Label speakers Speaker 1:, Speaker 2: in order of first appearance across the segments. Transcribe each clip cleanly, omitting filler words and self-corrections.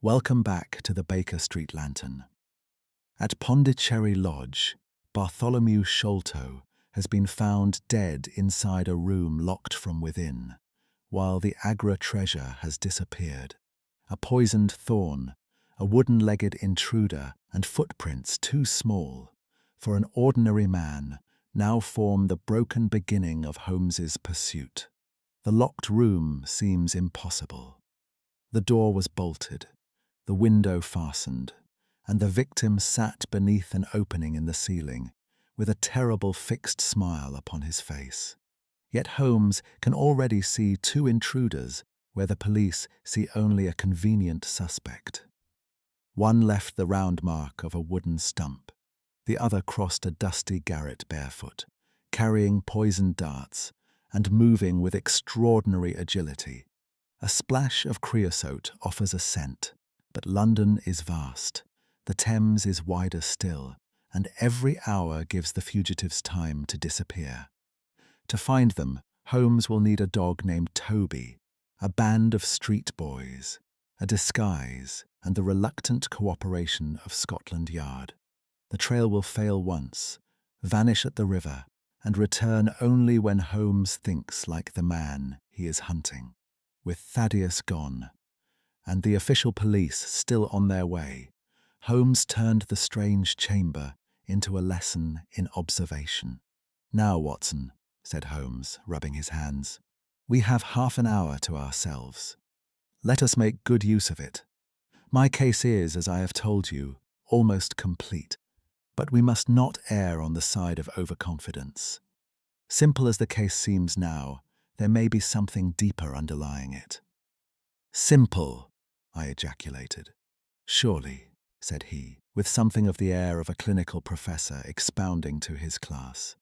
Speaker 1: Welcome back to the Baker Street Lantern. At Pondicherry Lodge, Bartholomew Sholto has been found dead inside a room locked from within, while the Agra treasure has disappeared. A poisoned thorn, a wooden-legged intruder, and footprints too small for an ordinary man now form the broken beginning of Holmes's pursuit. The locked room seems impossible. The door was bolted, the window fastened, and the victim sat beneath an opening in the ceiling, with a terrible fixed smile upon his face. Yet Holmes can already see two intruders where the police see only a convenient suspect. One left the round mark of a wooden stump. The other crossed a dusty garret barefoot, carrying poisoned darts and moving with extraordinary agility. A splash of creosote offers a scent, but London is vast, the Thames is wider still, and every hour gives the fugitives time to disappear. To find them, Holmes will need a dog named Toby, a band of street boys, a disguise, and the reluctant cooperation of Scotland Yard. The trail will fail once, vanish at the river, and return only when Holmes thinks like the man he is hunting. With Thaddeus gone, and the official police still on their way, Holmes turned the strange chamber into a lesson in observation. "Now, Watson," said Holmes, rubbing his hands, "we have half an hour to ourselves. Let us make good use of it. My case is, as I have told you, almost complete, but we must not err on the side of overconfidence. Simple as the case seems now, there may be something deeper underlying it." "Simple!" I ejaculated. "Surely," said he, with something of the air of a clinical professor expounding to his class.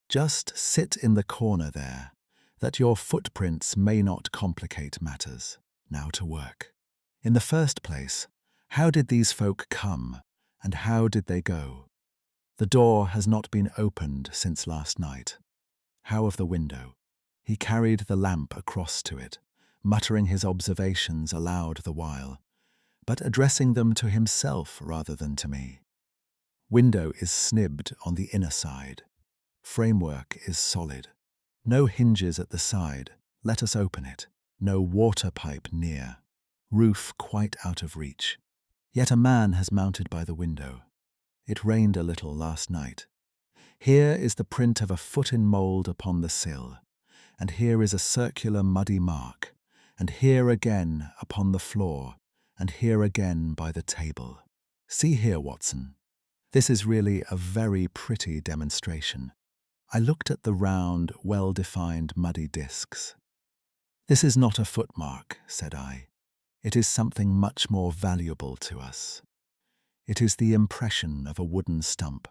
Speaker 1: "Just sit in the corner there, that your footprints may not complicate matters. Now to work. In the first place, how did these folk come, and how did they go? The door has not been opened since last night. How of the window?" He carried the lamp across to it, muttering his observations aloud the while, but addressing them to himself rather than to me. "Window is snibbed on the inner side. Framework is solid. No hinges at the side. Let us open it. No water pipe near. Roof quite out of reach. Yet a man has mounted by the window. It rained a little last night. Here is the print of a foot in mould upon the sill, and here is a circular muddy mark, and here again upon the floor, and here again by the table. See here, Watson. This is really a very pretty demonstration." I looked at the round, well-defined muddy discs. "This is not a footmark," said I. "It is something much more valuable to us. It is the impression of a wooden stump.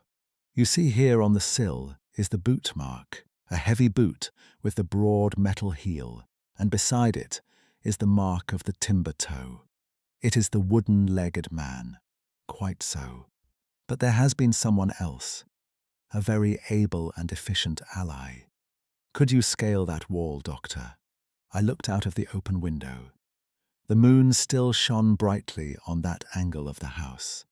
Speaker 1: You see here on the sill is the boot mark, a heavy boot with the broad metal heel, and beside it is the mark of the timber toe. It is the wooden-legged man. Quite so. But there has been someone else, a very able and efficient ally. Could you scale that wall, Doctor?" I looked out of the open window. The moon still shone brightly on that angle of the house.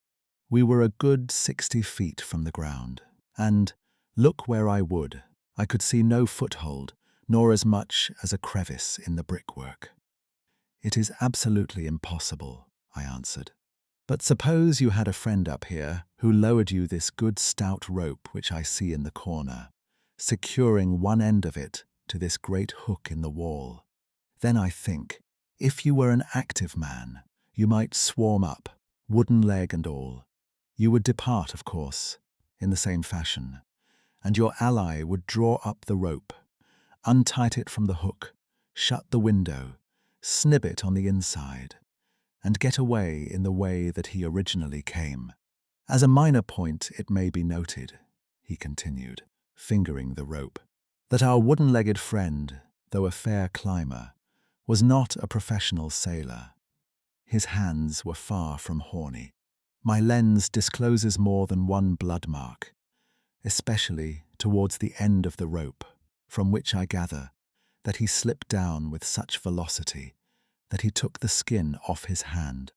Speaker 1: We were a good 60 feet from the ground, and, look where I would, I could see no foothold, nor as much as a crevice in the brickwork. "It is absolutely impossible," I answered. "But suppose you had a friend up here who lowered you this good stout rope which I see in the corner, securing one end of it to this great hook in the wall. Then I think, if you were an active man, you might swarm up, wooden leg and all. You would depart, of course, in the same fashion, and your ally would draw up the rope, untight it from the hook, shut the window, snib it on the inside, and get away in the way that he originally came. As a minor point it may be noted," he continued, fingering the rope, "that our wooden-legged friend, though a fair climber, was not a professional sailor. His hands were far from horny. My lens discloses more than one blood mark, especially towards the end of the rope, from which I gather that he slipped down with such velocity that he took the skin off his hand.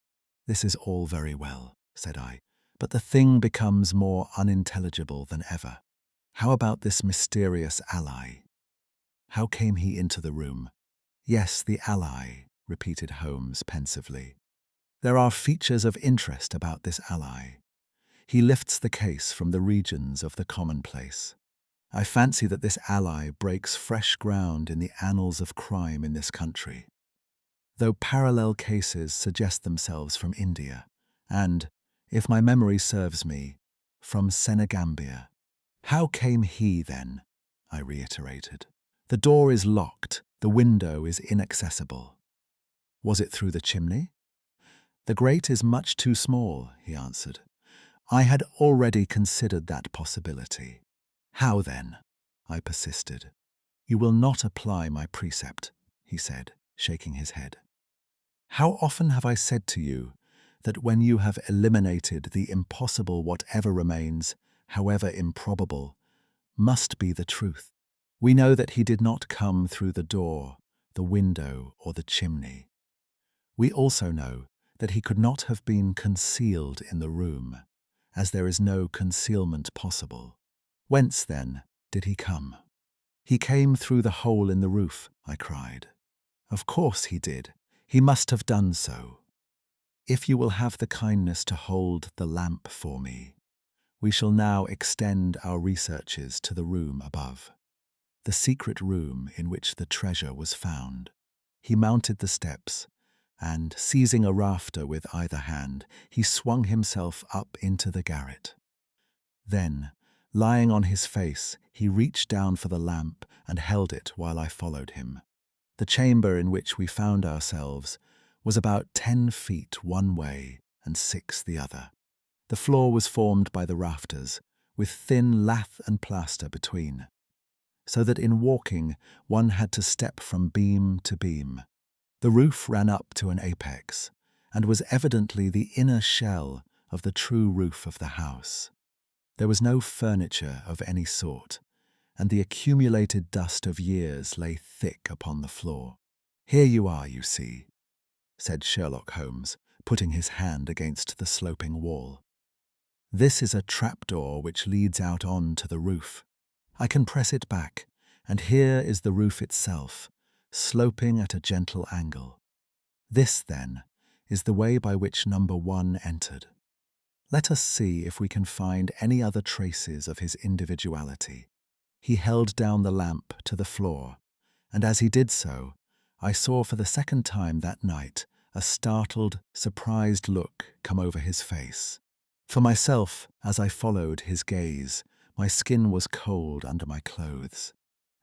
Speaker 1: "This is all very well," said I, "but the thing becomes more unintelligible than ever. How about this mysterious ally? How came he into the room?" "Yes, the ally," repeated Holmes pensively. "There are features of interest about this ally. He lifts the case from the regions of the commonplace. I fancy that this ally breaks fresh ground in the annals of crime in this country, though parallel cases suggest themselves from India and, if my memory serves me, from Senegambia." "How came he, then?" I reiterated. "The door is locked, the window is inaccessible. Was it through the chimney?" "The grate is much too small," he answered. "I had already considered that possibility." "How then?" I persisted. "You will not apply my precept," he said, shaking his head. "How often have I said to you that when you have eliminated the impossible, whatever remains, however improbable, must be the truth? We know that he did not come through the door, the window, or the chimney. We also know that he could not have been concealed in the room, as there is no concealment possible. Whence, then, did he come?" "He came through the hole in the roof," I cried. "Of course he did. He must have done so. If you will have the kindness to hold the lamp for me, we shall now extend our researches to the room above, the secret room in which the treasure was found." He mounted the steps, and, seizing a rafter with either hand, he swung himself up into the garret. Then, lying on his face, he reached down for the lamp and held it while I followed him. The chamber in which we found ourselves was about 10 feet one way and 6 the other. The floor was formed by the rafters, with thin lath and plaster between, so that in walking one had to step from beam to beam. The roof ran up to an apex, and was evidently the inner shell of the true roof of the house. There was no furniture of any sort, and the accumulated dust of years lay thick upon the floor. "Here you are, you see," said Sherlock Holmes, putting his hand against the sloping wall. "This is a trapdoor which leads out on to the roof. I can press it back, and here is the roof itself, sloping at a gentle angle. This, then, is the way by which number 1 entered. Let us see if we can find any other traces of his individuality." He held down the lamp to the floor, and as he did so, I saw for the second time that night a startled, surprised look come over his face. For myself, as I followed his gaze, my skin was cold under my clothes.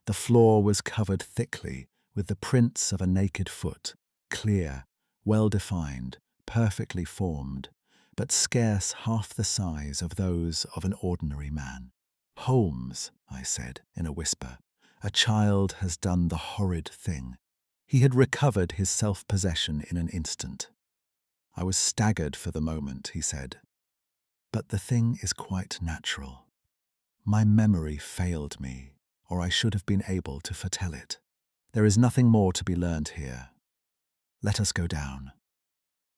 Speaker 1: The floor was covered thickly with the prints of a naked foot, clear, well-defined, perfectly formed, but scarce half the size of those of an ordinary man. "Holmes," I said in a whisper, "a child has done the horrid thing." He had recovered his self-possession in an instant. "I was staggered for the moment," he said, "but the thing is quite natural. My memory failed me, or I should have been able to foretell it. There is nothing more to be learned here. Let us go down."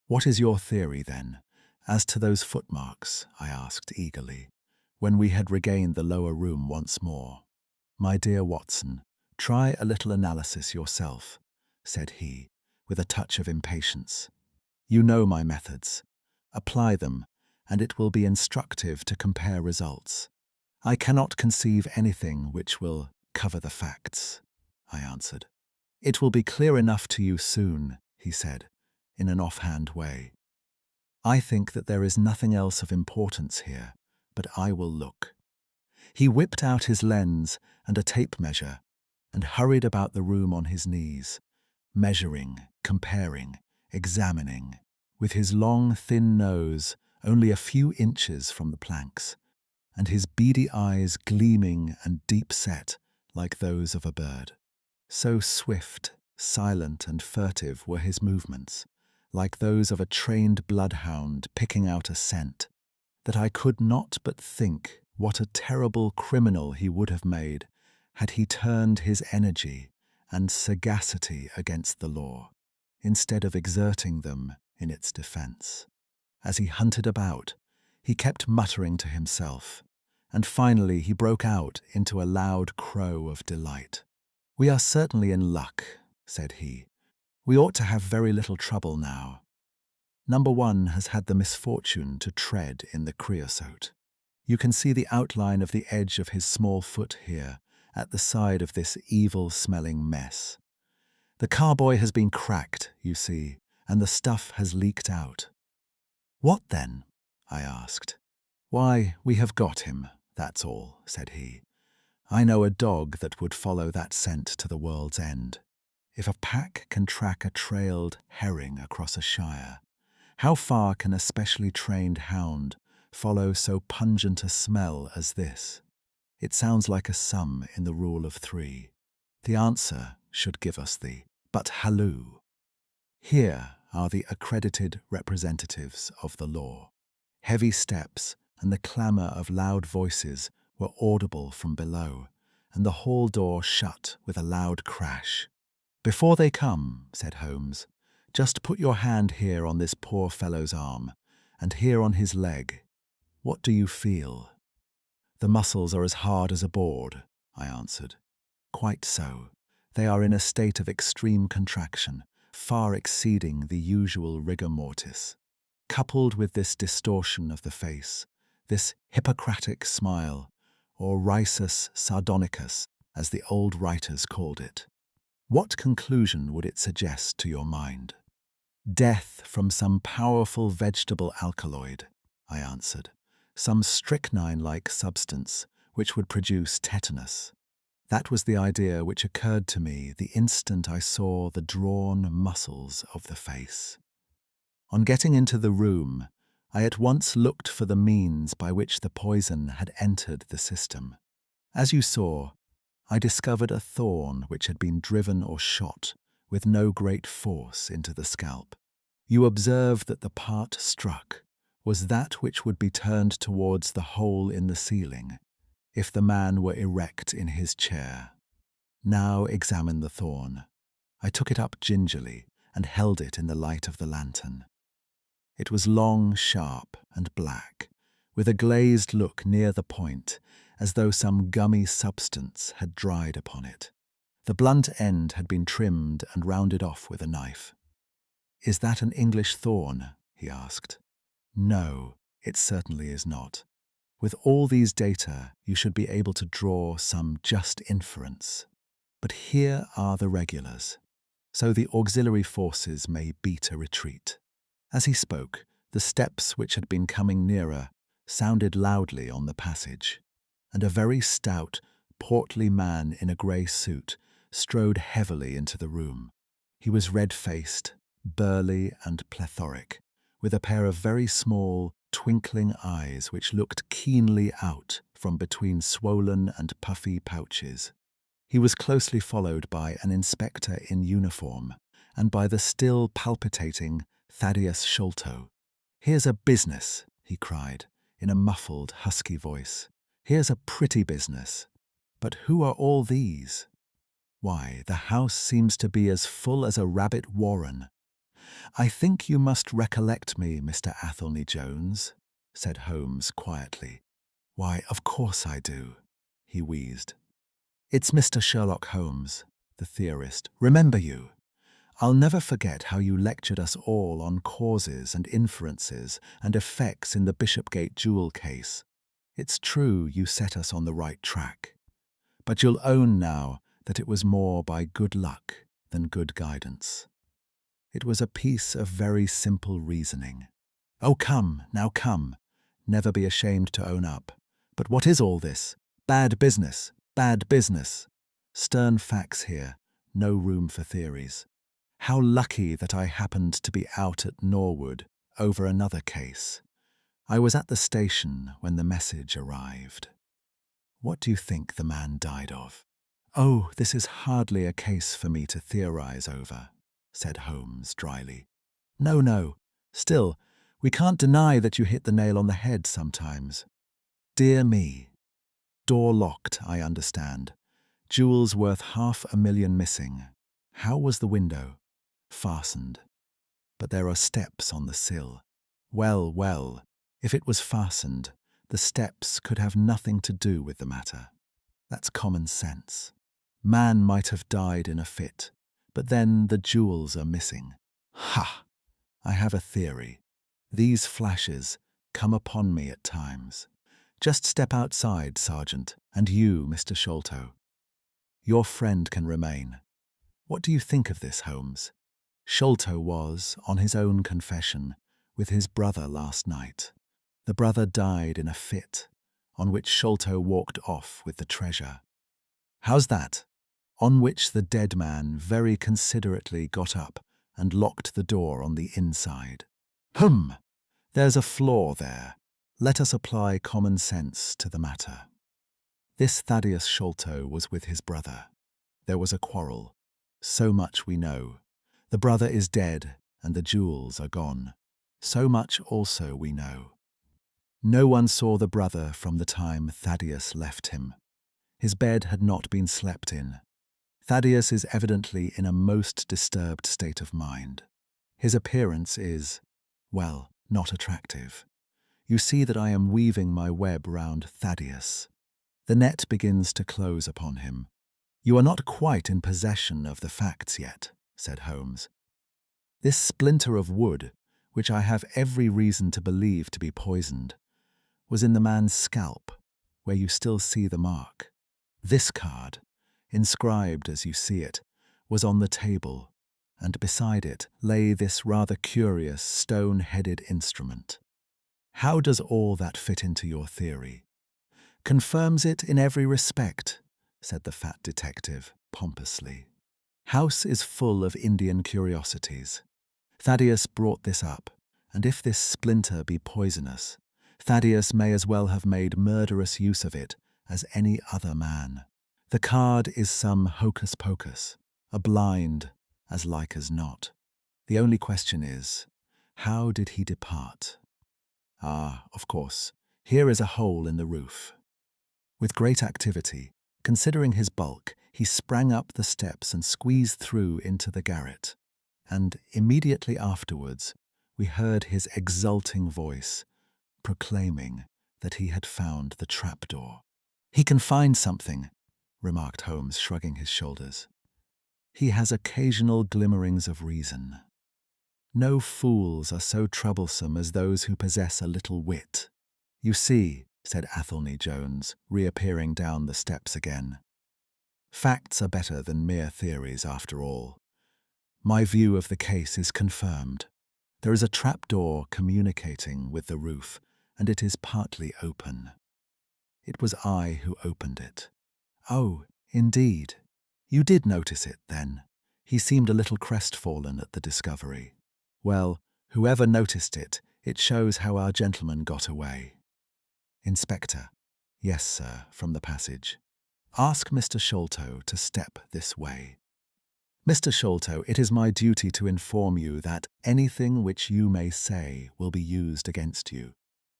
Speaker 1: "What is your theory, then, as to those footmarks?" I asked eagerly, when we had regained the lower room once more. "My dear Watson, try a little analysis yourself," said he, with a touch of impatience. "You know my methods. Apply them, and it will be instructive to compare results." "I cannot conceive anything which will cover the facts," I answered. "It will be clear enough to you soon," he said, in an offhand way. "I think that there is nothing else of importance here, but I will look." He whipped out his lens and a tape measure and hurried about the room on his knees, measuring, comparing, examining, with his long, thin nose only a few inches from the planks, and his beady eyes gleaming and deep-set like those of a bird. So swift, silent, and furtive were his movements, like those of a trained bloodhound picking out a scent, that I could not but think what a terrible criminal he would have made had he turned his energy and sagacity against the law, instead of exerting them in its defense. As he hunted about, he kept muttering to himself, and finally he broke out into a loud crow of delight. "We are certainly in luck," said he. "We ought to have very little trouble now. Number one has had the misfortune to tread in the creosote. You can see the outline of the edge of his small foot here, at the side of this evil-smelling mess. The carboy has been cracked, you see, and the stuff has leaked out." "What then?" I asked. "Why, we have got him, that's all," said he. "I know a dog that would follow that scent to the world's end. If a pack can track a trailed herring across a shire, how far can a specially trained hound follow so pungent a smell as this? It sounds like a sum in the rule of three. The answer should give us the but halloo. Here are the accredited representatives of the law." Heavy steps and the clamour of loud voices were audible from below, and the hall door shut with a loud crash. "Before they come," said Holmes, "just put your hand here on this poor fellow's arm, and here on his leg. What do you feel?" "The muscles are as hard as a board," I answered. "Quite so. They are in a state of extreme contraction, far exceeding the usual rigor mortis. Coupled with this distortion of the face, this Hippocratic smile, or risus sardonicus, as the old writers called it, what conclusion would it suggest to your mind?" "Death from some powerful vegetable alkaloid," I answered. "Some strychnine-like substance which would produce tetanus." That was the idea which occurred to me the instant I saw the drawn muscles of the face. On getting into the room, I at once looked for the means by which the poison had entered the system. As you saw, I discovered a thorn which had been driven or shot with no great force into the scalp. You observe that the part struck was that which would be turned towards the hole in the ceiling if the man were erect in his chair. Now examine the thorn. I took it up gingerly and held it in the light of the lantern. It was long, sharp, and black, with a glazed look near the point, as though some gummy substance had dried upon it. The blunt end had been trimmed and rounded off with a knife. "Is that an English thorn?" he asked. "No, it certainly is not. With all these data, you should be able to draw some just inference. But here are the regulars, so the auxiliary forces may beat a retreat." As he spoke, the steps which had been coming nearer sounded loudly on the passage, and a very stout, portly man in a grey suit strode heavily into the room. He was red-faced, burly and plethoric, with a pair of very small, twinkling eyes which looked keenly out from between swollen and puffy pouches. He was closely followed by an inspector in uniform and by the still palpitating Thaddeus Sholto. "Here's a business," he cried, in a muffled, husky voice. "Here's a pretty business. But who are all these? Why, the house seems to be as full as a rabbit warren." "I think you must recollect me, Mr. Athelney Jones," said Holmes quietly. "Why, of course I do," he wheezed. "It's Mr. Sherlock Holmes, the theorist. Remember you? I'll never forget how you lectured us all on causes and inferences and effects in the Bishopgate jewel case. It's true you set us on the right track. But you'll own now that it was more by good luck than good guidance. It was a piece of very simple reasoning. Oh, come, now come. Never be ashamed to own up. But what is all this? Bad business, bad business. Stern facts here, no room for theories. How lucky that I happened to be out at Norwood over another case. I was at the station when the message arrived. What do you think the man died of?" "Oh, this is hardly a case for me to theorize over," said Holmes dryly. "No, no. Still, we can't deny that you hit the nail on the head sometimes. Dear me. Door locked, I understand. Jewels worth $500,000 missing. How was the window?" "Fastened. But there are steps on the sill." Well, well, if it was fastened, the steps could have nothing to do with the matter. That's common sense. Man might have died in a fit, but then the jewels are missing. Ha! I have a theory. These flashes come upon me at times. Just step outside, Sergeant, and you, Mr. Sholto. Your friend can remain. What do you think of this, Holmes? Sholto was, on his own confession, with his brother last night. The brother died in a fit, on which Sholto walked off with the treasure. How's that? On which the dead man very considerately got up and locked the door on the inside. Hum! There's a flaw there. Let us apply common sense to the matter. This Thaddeus Sholto was with his brother. There was a quarrel. So much we know. The brother is dead and the jewels are gone. So much also we know. No one saw the brother from the time Thaddeus left him. His bed had not been slept in. Thaddeus is evidently in a most disturbed state of mind. His appearance is, well, not attractive. You see that I am weaving my web round Thaddeus. The net begins to close upon him. You are not quite in possession of the facts yet, said Holmes. This splinter of wood, which I have every reason to believe to be poisoned, was in the man's scalp, where you still see the mark. This card, inscribed as you see it, was on the table, and beside it lay this rather curious stone-headed instrument. How does all that fit into your theory? Confirms it in every respect, said the fat detective pompously. House is full of Indian curiosities. Thaddeus brought this up, and if this splinter be poisonous, Thaddeus may as well have made murderous use of it as any other man. The card is some hocus-pocus, a blind, as like as not. The only question is, how did he depart? Ah, of course, here is a hole in the roof. With great activity, considering his bulk, he sprang up the steps and squeezed through into the garret. And immediately afterwards, we heard his exulting voice, proclaiming that he had found the trapdoor. He can find something, remarked Holmes, shrugging his shoulders. He has occasional glimmerings of reason. No fools are so troublesome as those who possess a little wit. You see, said Athelney Jones, reappearing down the steps again. Facts are better than mere theories, after all. My view of the case is confirmed. There is a trapdoor communicating with the roof, and it is partly open. It was I who opened it. Oh, indeed. You did notice it, then? He seemed a little crestfallen at the discovery. Well, whoever noticed it, it shows how our gentleman got away. Inspector. Yes, sir, from the passage. Ask Mr. Sholto to step this way. Mr. Sholto, it is my duty to inform you that anything which you may say will be used against you.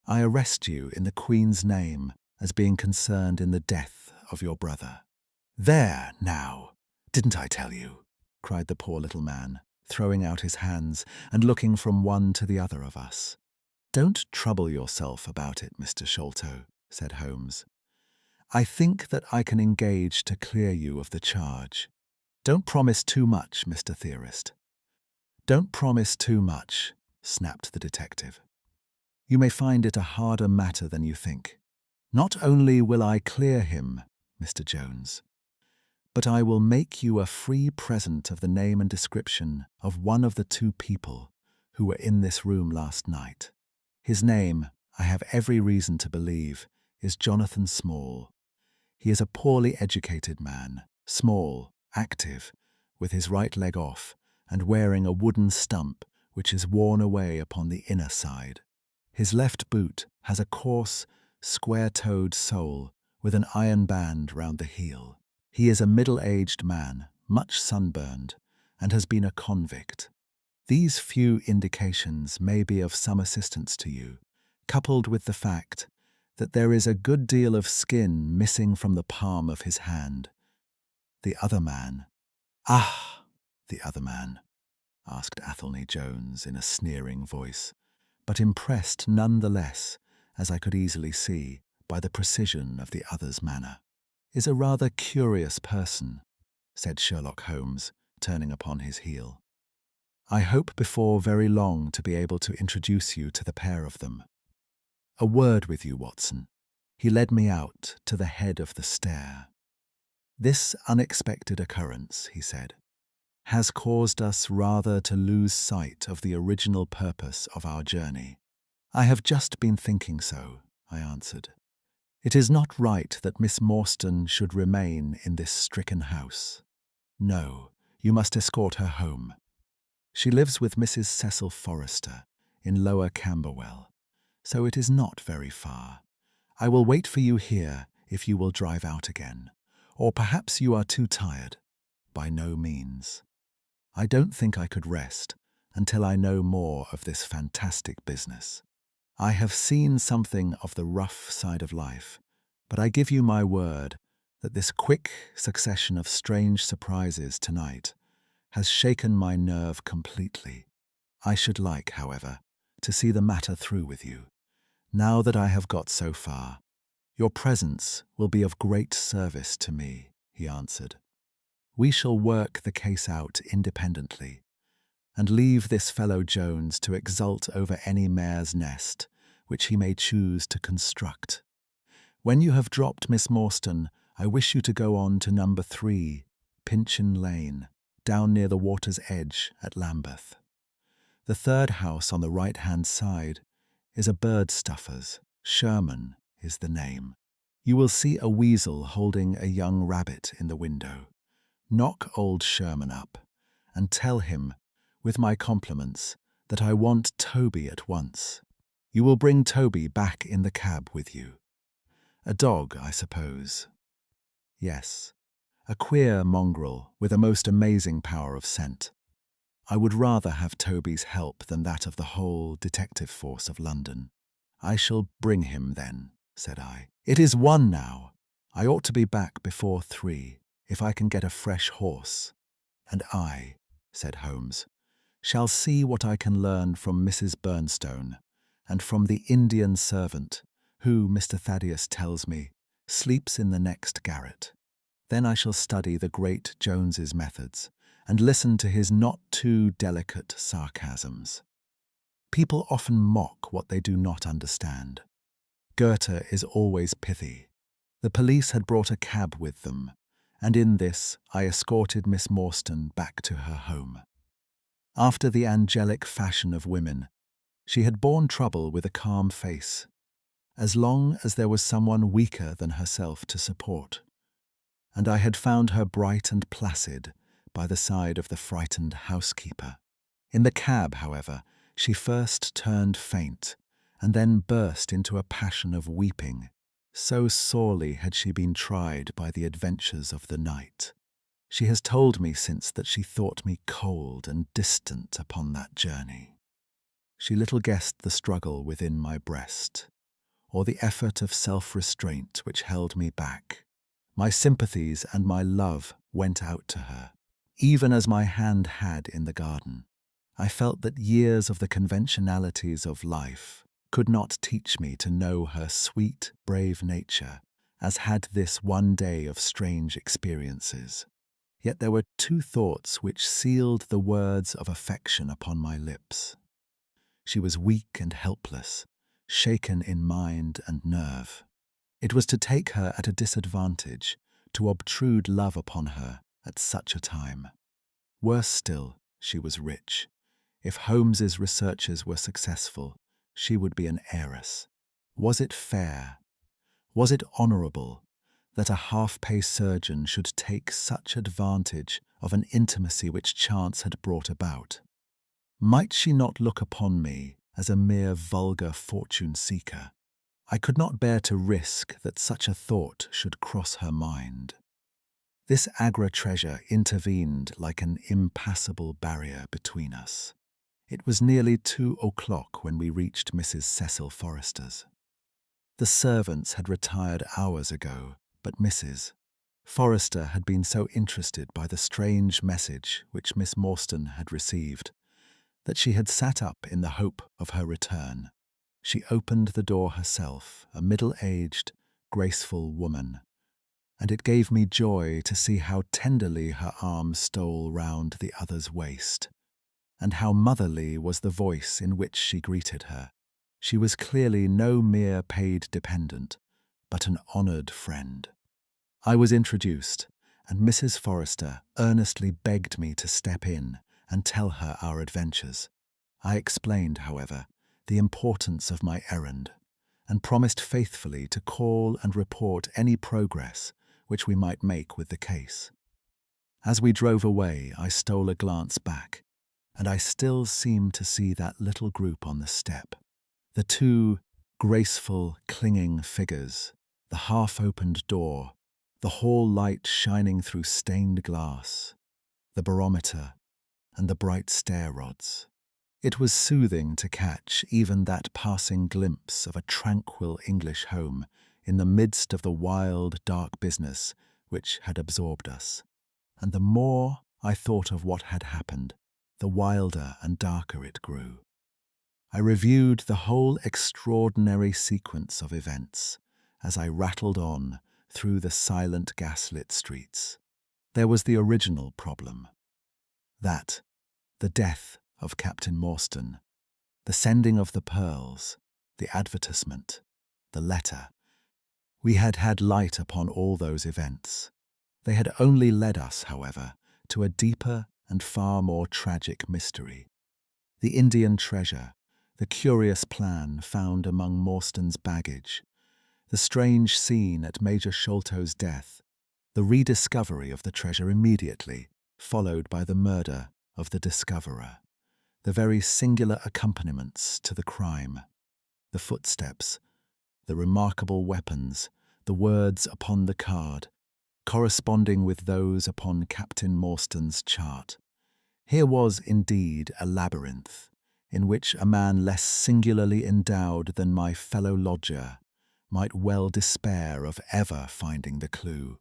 Speaker 1: I arrest you in the Queen's name as being concerned in the death of your brother. There, now, didn't I tell you? Cried the poor little man, throwing out his hands and looking from one to the other of us. Don't trouble yourself about it, Mr. Sholto, said Holmes. I think that I can engage to clear you of the charge. Don't promise too much, Mr. Theorist. Don't promise too much, snapped the detective. You may find it a harder matter than you think. Not only will I clear him, Mr. Jones, but I will make you a free present of the name and description of one of the two people who were in this room last night. His name, I have every reason to believe, is Jonathan Small. He is a poorly educated man, small, active, with his right leg off, and wearing a wooden stump which is worn away upon the inner side. His left boot has a coarse, square-toed sole with an iron band round the heel. He is a middle-aged man, much sunburned, and has been a convict. These few indications may be of some assistance to you, coupled with the fact that there is a good deal of skin missing from the palm of his hand. The other man. Ah, the other man, asked Athelney Jones in a sneering voice. but impressed nonetheless, as I could easily see, by the precision of the other's manner. "Is a rather curious person," said Sherlock Holmes, turning upon his heel. "I hope before very long to be able to introduce you to the pair of them. A word with you, Watson." He led me out to the head of the stair. "This unexpected occurrence," he said, "has caused us rather to lose sight of the original purpose of our journey." "I have just been thinking so," I answered. "It is not right that Miss Morstan should remain in this stricken house. No, you must escort her home. She lives with Mrs. Cecil Forrester in Lower Camberwell, so it is not very far. I will wait for you here if you will drive out again. Or perhaps you are too tired." "By no means. I don't think I could rest until I know more of this fantastic business. I have seen something of the rough side of life, but I give you my word that this quick succession of strange surprises tonight has shaken my nerve completely. I should like, however, to see the matter through with you. Now that I have got so far, your presence will be of great service to me," he answered. "We shall work the case out independently, and leave this fellow Jones to exult over any mare's nest which he may choose to construct. When you have dropped Miss Morstan, I wish you to go on to number 3, Pinchin Lane, down near the water's edge at Lambeth. The third house on the right-hand side is a bird stuffer's. Sherman is the name. You will see a weasel holding a young rabbit in the window. Knock old Sherman up and tell him, with my compliments, that I want Toby at once. You will bring Toby back in the cab with you. A dog, I suppose?" "Yes, a queer mongrel with a most amazing power of scent. I would rather have Toby's help than that of the whole detective force of London." "I shall bring him then," said I. "It is 1 now. I ought to be back before 3, if I can get a fresh horse." "And I," said Holmes, "shall see what I can learn from Mrs. Burnstone and from the Indian servant, who, Mr. Thaddeus tells me, sleeps in the next garret. Then I shall study the great Jones's methods and listen to his not too delicate sarcasms. People often mock what they do not understand. Goethe is always pithy. The police had brought a cab with them, and in this I escorted Miss Morstan back to her home. After the angelic fashion of women, she had borne trouble with a calm face, as long as there was someone weaker than herself to support, and I had found her bright and placid by the side of the frightened housekeeper. In the cab, however, she first turned faint, and then burst into a passion of weeping. So sorely had she been tried by the adventures of the night. She has told me since that she thought me cold and distant upon that journey. She little guessed the struggle within my breast, or the effort of self-restraint which held me back. My sympathies and my love went out to her, even as my hand had in the garden. I felt that years of the conventionalities of life could not teach me to know her sweet, brave nature, as had this one day of strange experiences. Yet there were 2 thoughts which sealed the words of affection upon my lips. She was weak and helpless, shaken in mind and nerve. It was to take her at a disadvantage, to obtrude love upon her at such a time. Worse still, she was rich. If Holmes's researches were successful, she would be an heiress. Was it fair? Was it honourable that a half-pay surgeon should take such advantage of an intimacy which chance had brought about? Might she not look upon me as a mere vulgar fortune-seeker? I could not bear to risk that such a thought should cross her mind. This Agra treasure intervened like an impassable barrier between us. It was nearly 2 o'clock when we reached Mrs. Cecil Forrester's. The servants had retired hours ago, but Mrs. Forrester had been so interested by the strange message which Miss Morstan had received that she had sat up in the hope of her return. She opened the door herself, a middle-aged, graceful woman, and it gave me joy to see how tenderly her arm stole round the other's waist, and how motherly was the voice in which she greeted her. She was clearly no mere paid dependent, but an honoured friend. I was introduced, and Mrs. Forrester earnestly begged me to step in and tell her our adventures. I explained, however, the importance of my errand, and promised faithfully to call and report any progress which we might make with the case. As we drove away, I stole a glance back, and I still seemed to see that little group on the step. The two graceful, clinging figures, the half-opened door, the hall light shining through stained glass, the barometer, and the bright stair rods. It was soothing to catch even that passing glimpse of a tranquil English home in the midst of the wild, dark business which had absorbed us. And the more I thought of what had happened, the wilder and darker it grew. I reviewed the whole extraordinary sequence of events as I rattled on through the silent gaslit streets. There was the original problem. That, the death of Captain Morstan, the sending of the pearls, the advertisement, the letter. We had had light upon all those events. They had only led us, however, to a deeper and far more tragic mystery. The Indian treasure, the curious plan found among Morstan's baggage, the strange scene at Major Sholto's death, the rediscovery of the treasure immediately, followed by the murder of the discoverer, the very singular accompaniments to the crime, the footsteps, the remarkable weapons, the words upon the card, corresponding with those upon Captain Morstan's chart. Here was indeed a labyrinth, in which a man less singularly endowed than my fellow lodger might well despair of ever finding the clue.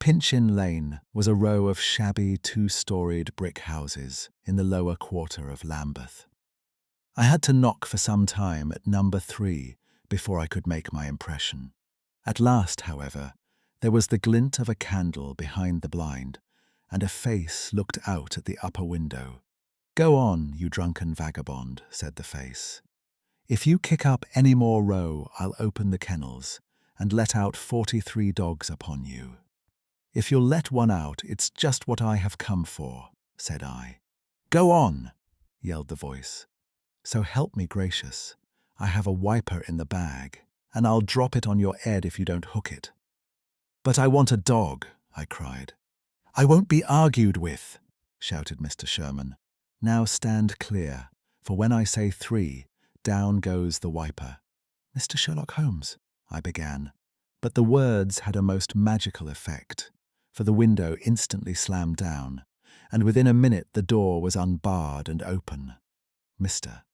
Speaker 1: Pinchin Lane was a row of shabby two-storied brick houses in the lower quarter of Lambeth. I had to knock for some time at number 3 before I could make my impression. At last, however, there was the glint of a candle behind the blind, and a face looked out at the upper window. "Go on, you drunken vagabond," said the face. "If you kick up any more row, I'll open the kennels and let out 43 dogs upon you." "If you'll let one out, it's just what I have come for," said I. "Go on," yelled the voice. "So help me gracious, I have a wiper in the bag, and I'll drop it on your head if you don't hook it." "But I want a dog," I cried. "I won't be argued with," shouted Mr. Sherman. "Now stand clear, for when I say 3, down goes the wiper." "Mr. Sherlock Holmes," I began, but the words had a most magical effect, for the window instantly slammed down, and within a minute the door was unbarred and open. Mr.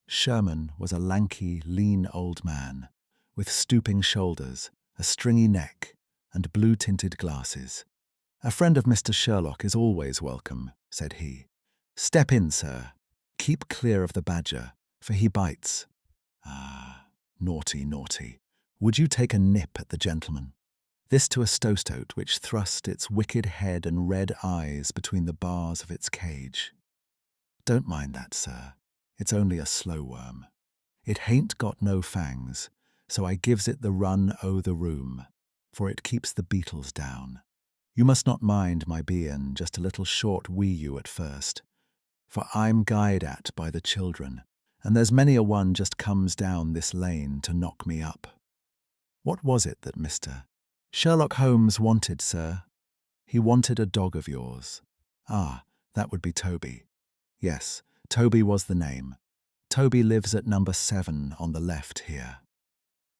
Speaker 1: Sherman was a lanky, lean old man, with stooping shoulders, a stringy neck, and blue-tinted glasses. "A friend of Mr. Sherlock is always welcome," said he. "Step in, sir. Keep clear of the badger, for he bites." "Ah, naughty, naughty. Would you take a nip at the gentleman?" This to a stoat which thrust its wicked head and red eyes between the bars of its cage. "Don't mind that, sir. It's only a slow worm. It hain't got no fangs, so I gives it the run o' the room, for it keeps the beetles down. You must not mind my bein' just a little short wi' you at first, for I'm guyed at by the children, and there's many a one just comes down this lane to knock me up." "What was it that Mr. Sherlock Holmes wanted, sir?" "He wanted a dog of yours." "Ah, that would be Toby." "Yes, Toby was the name. Toby lives at number 7 on the left here."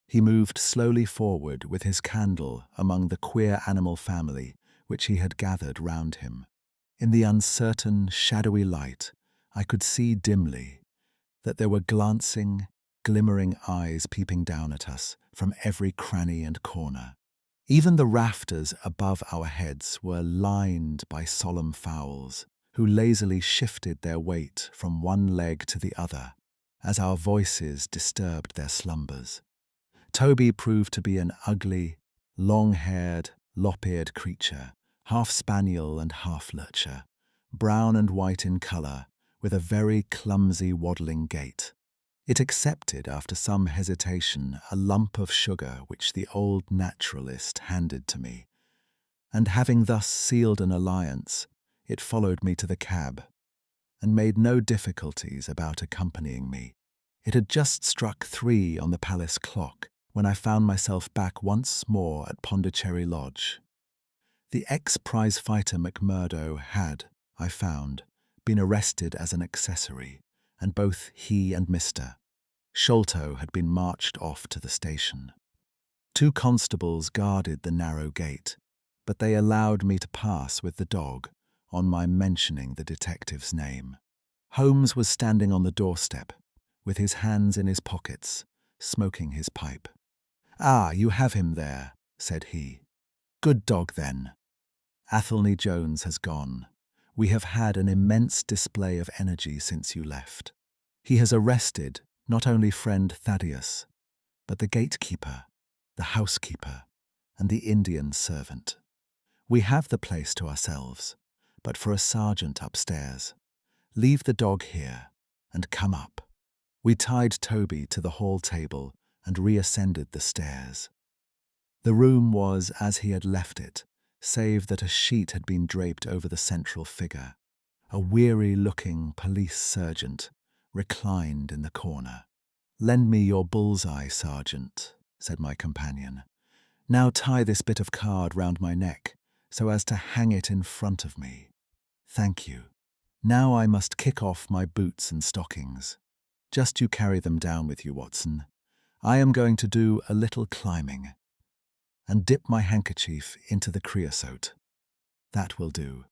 Speaker 1: He moved slowly forward with his candle among the queer animal family which he had gathered round him. In the uncertain, shadowy light, I could see dimly that there were glancing, glimmering eyes peeping down at us from every cranny and corner. Even the rafters above our heads were lined by solemn fowls, who lazily shifted their weight from one leg to the other as our voices disturbed their slumbers. Toby proved to be an ugly, long-haired, lop-eared creature, half spaniel and half lurcher, brown and white in colour, with a very clumsy waddling gait. It accepted, after some hesitation, a lump of sugar which the old naturalist handed to me, and having thus sealed an alliance, it followed me to the cab, and made no difficulties about accompanying me. It had just struck 3 on the palace clock when I found myself back once more at Pondicherry Lodge. The ex-prize-fighter McMurdo had, I found, been arrested as an accessory, and both he and Mr. Sholto had been marched off to the station. 2 constables guarded the narrow gate, but they allowed me to pass with the dog on my mentioning the detective's name. Holmes was standing on the doorstep, with his hands in his pockets, smoking his pipe. "Ah, you have him there," said he. "Good dog, then. Athelney Jones has gone. We have had an immense display of energy since you left. He has arrested not only friend Thaddeus, but the gatekeeper, the housekeeper, and the Indian servant. We have the place to ourselves, but for a sergeant upstairs. Leave the dog here, and come up." We tied Toby to the hall table and reascended the stairs. The room was as he had left it, save that a sheet had been draped over the central figure. A weary-looking police sergeant reclined in the corner. "Lend me your bull's-eye, Sergeant," said my companion. "Now tie this bit of card round my neck, so as to hang it in front of me. Thank you. Now I must kick off my boots and stockings. Just you carry them down with you, Watson. I am going to do a little climbing, and dip my handkerchief into the creosote. That will do.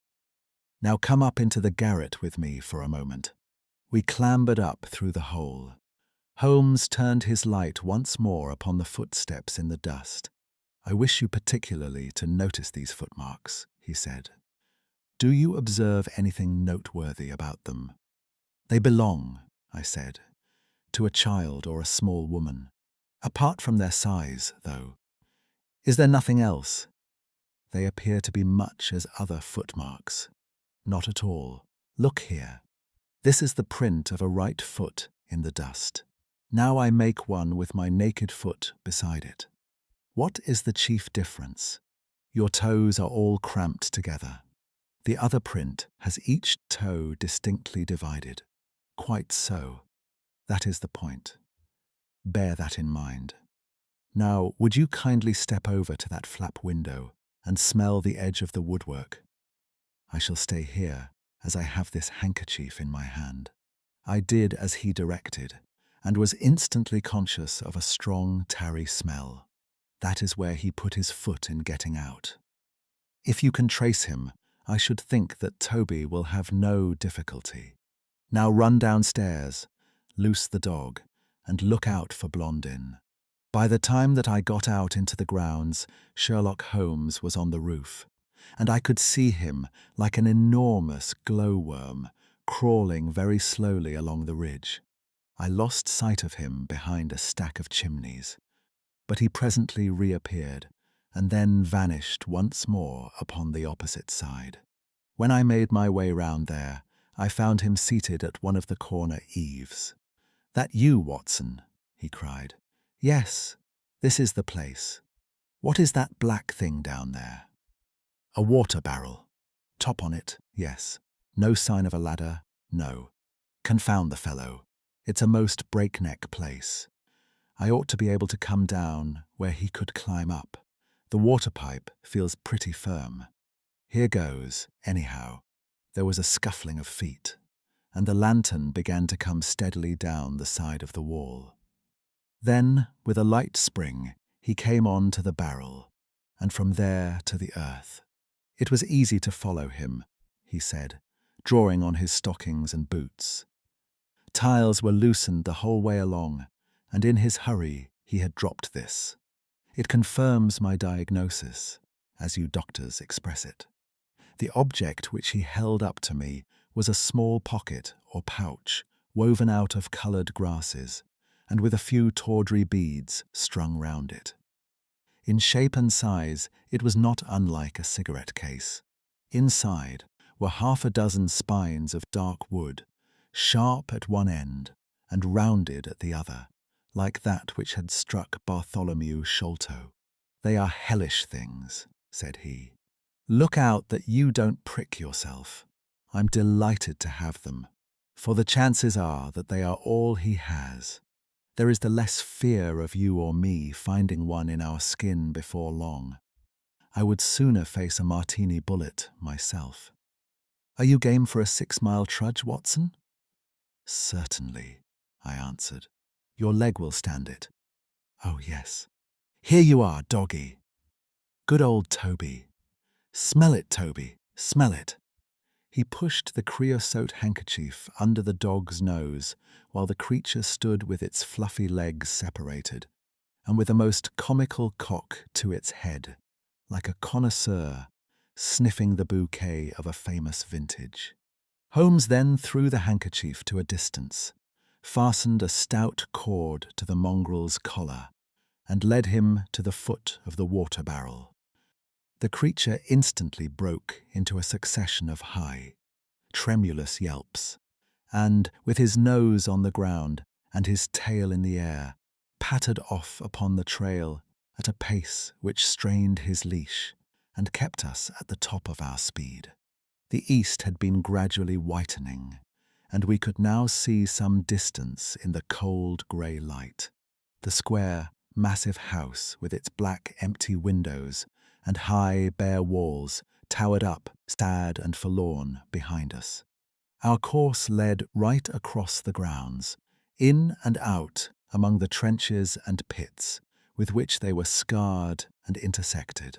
Speaker 1: Now come up into the garret with me for a moment." We clambered up through the hole. Holmes turned his light once more upon the footsteps in the dust. "I wish you particularly to notice these footmarks," he said. "Do you observe anything noteworthy about them?" "They belong," I said, "to a child or a small woman. Apart from their size, though. Is there nothing else?" "They appear to be much as other footmarks." "Not at all. Look here. This is the print of a right foot in the dust. Now I make one with my naked foot beside it. What is the chief difference? Your toes are all cramped together. The other print has each toe distinctly divided. Quite so. That is the point. Bear that in mind. Now, would you kindly step over to that flap window and smell the edge of the woodwork? I shall stay here, as I have this handkerchief in my hand." I did as he directed, and was instantly conscious of a strong tarry smell. That is where he put his foot in getting out. If you can trace him, I should think that Toby will have no difficulty. Now run downstairs, loose the dog, and look out for Blondin. By the time that I got out into the grounds, Sherlock Holmes was on the roof, and I could see him like an enormous glowworm crawling very slowly along the ridge. I lost sight of him behind a stack of chimneys, but he presently reappeared and then vanished once more upon the opposite side. When I made my way round there, I found him seated at one of the corner eaves. "That you, Watson?" he cried. "Yes, this is the place. What is that black thing down there?" "A water barrel. Top on it, yes. No sign of a ladder, no. Confound the fellow. It's a most breakneck place. I ought to be able to come down where he could climb up. The water pipe feels pretty firm. Here goes, anyhow." There was a scuffling of feet, and the lantern began to come steadily down the side of the wall. Then, with a light spring, he came on to the barrel, and from there to the earth. It was easy to follow him, he said, drawing on his stockings and boots. Tiles were loosened the whole way along, and in his hurry he had dropped this. It confirms my diagnosis, as you doctors express it. The object which he held up to me was a small pocket or pouch woven out of coloured grasses, and with a few tawdry beads strung round it. In shape and size, it was not unlike a cigarette case. Inside were half a dozen spines of dark wood, sharp at one end and rounded at the other, like that which had struck Bartholomew Sholto. "They are hellish things," said he. "Look out that you don't prick yourself. I'm delighted to have them, for the chances are that they are all he has. There is the less fear of you or me finding one in our skin before long. I would sooner face a martini bullet myself. Are you game for a 6-mile trudge, Watson?" "Certainly," I answered. "Your leg will stand it." "Oh, yes. Here you are, doggy. Good old Toby. Smell it, Toby, smell it." He pushed the creosote handkerchief under the dog's nose while the creature stood with its fluffy legs separated, and with a most comical cock to its head, like a connoisseur sniffing the bouquet of a famous vintage. Holmes then threw the handkerchief to a distance, fastened a stout cord to the mongrel's collar, and led him to the foot of the water barrel. The creature instantly broke into a succession of high, tremulous yelps, and, with his nose on the ground and his tail in the air, pattered off upon the trail at a pace which strained his leash and kept us at the top of our speed. The east had been gradually whitening, and we could now see some distance in the cold grey light. The square, massive house with its black, empty windows and high, bare walls towered up, sad and forlorn, behind us. Our course led right across the grounds, in and out among the trenches and pits with which they were scarred and intersected.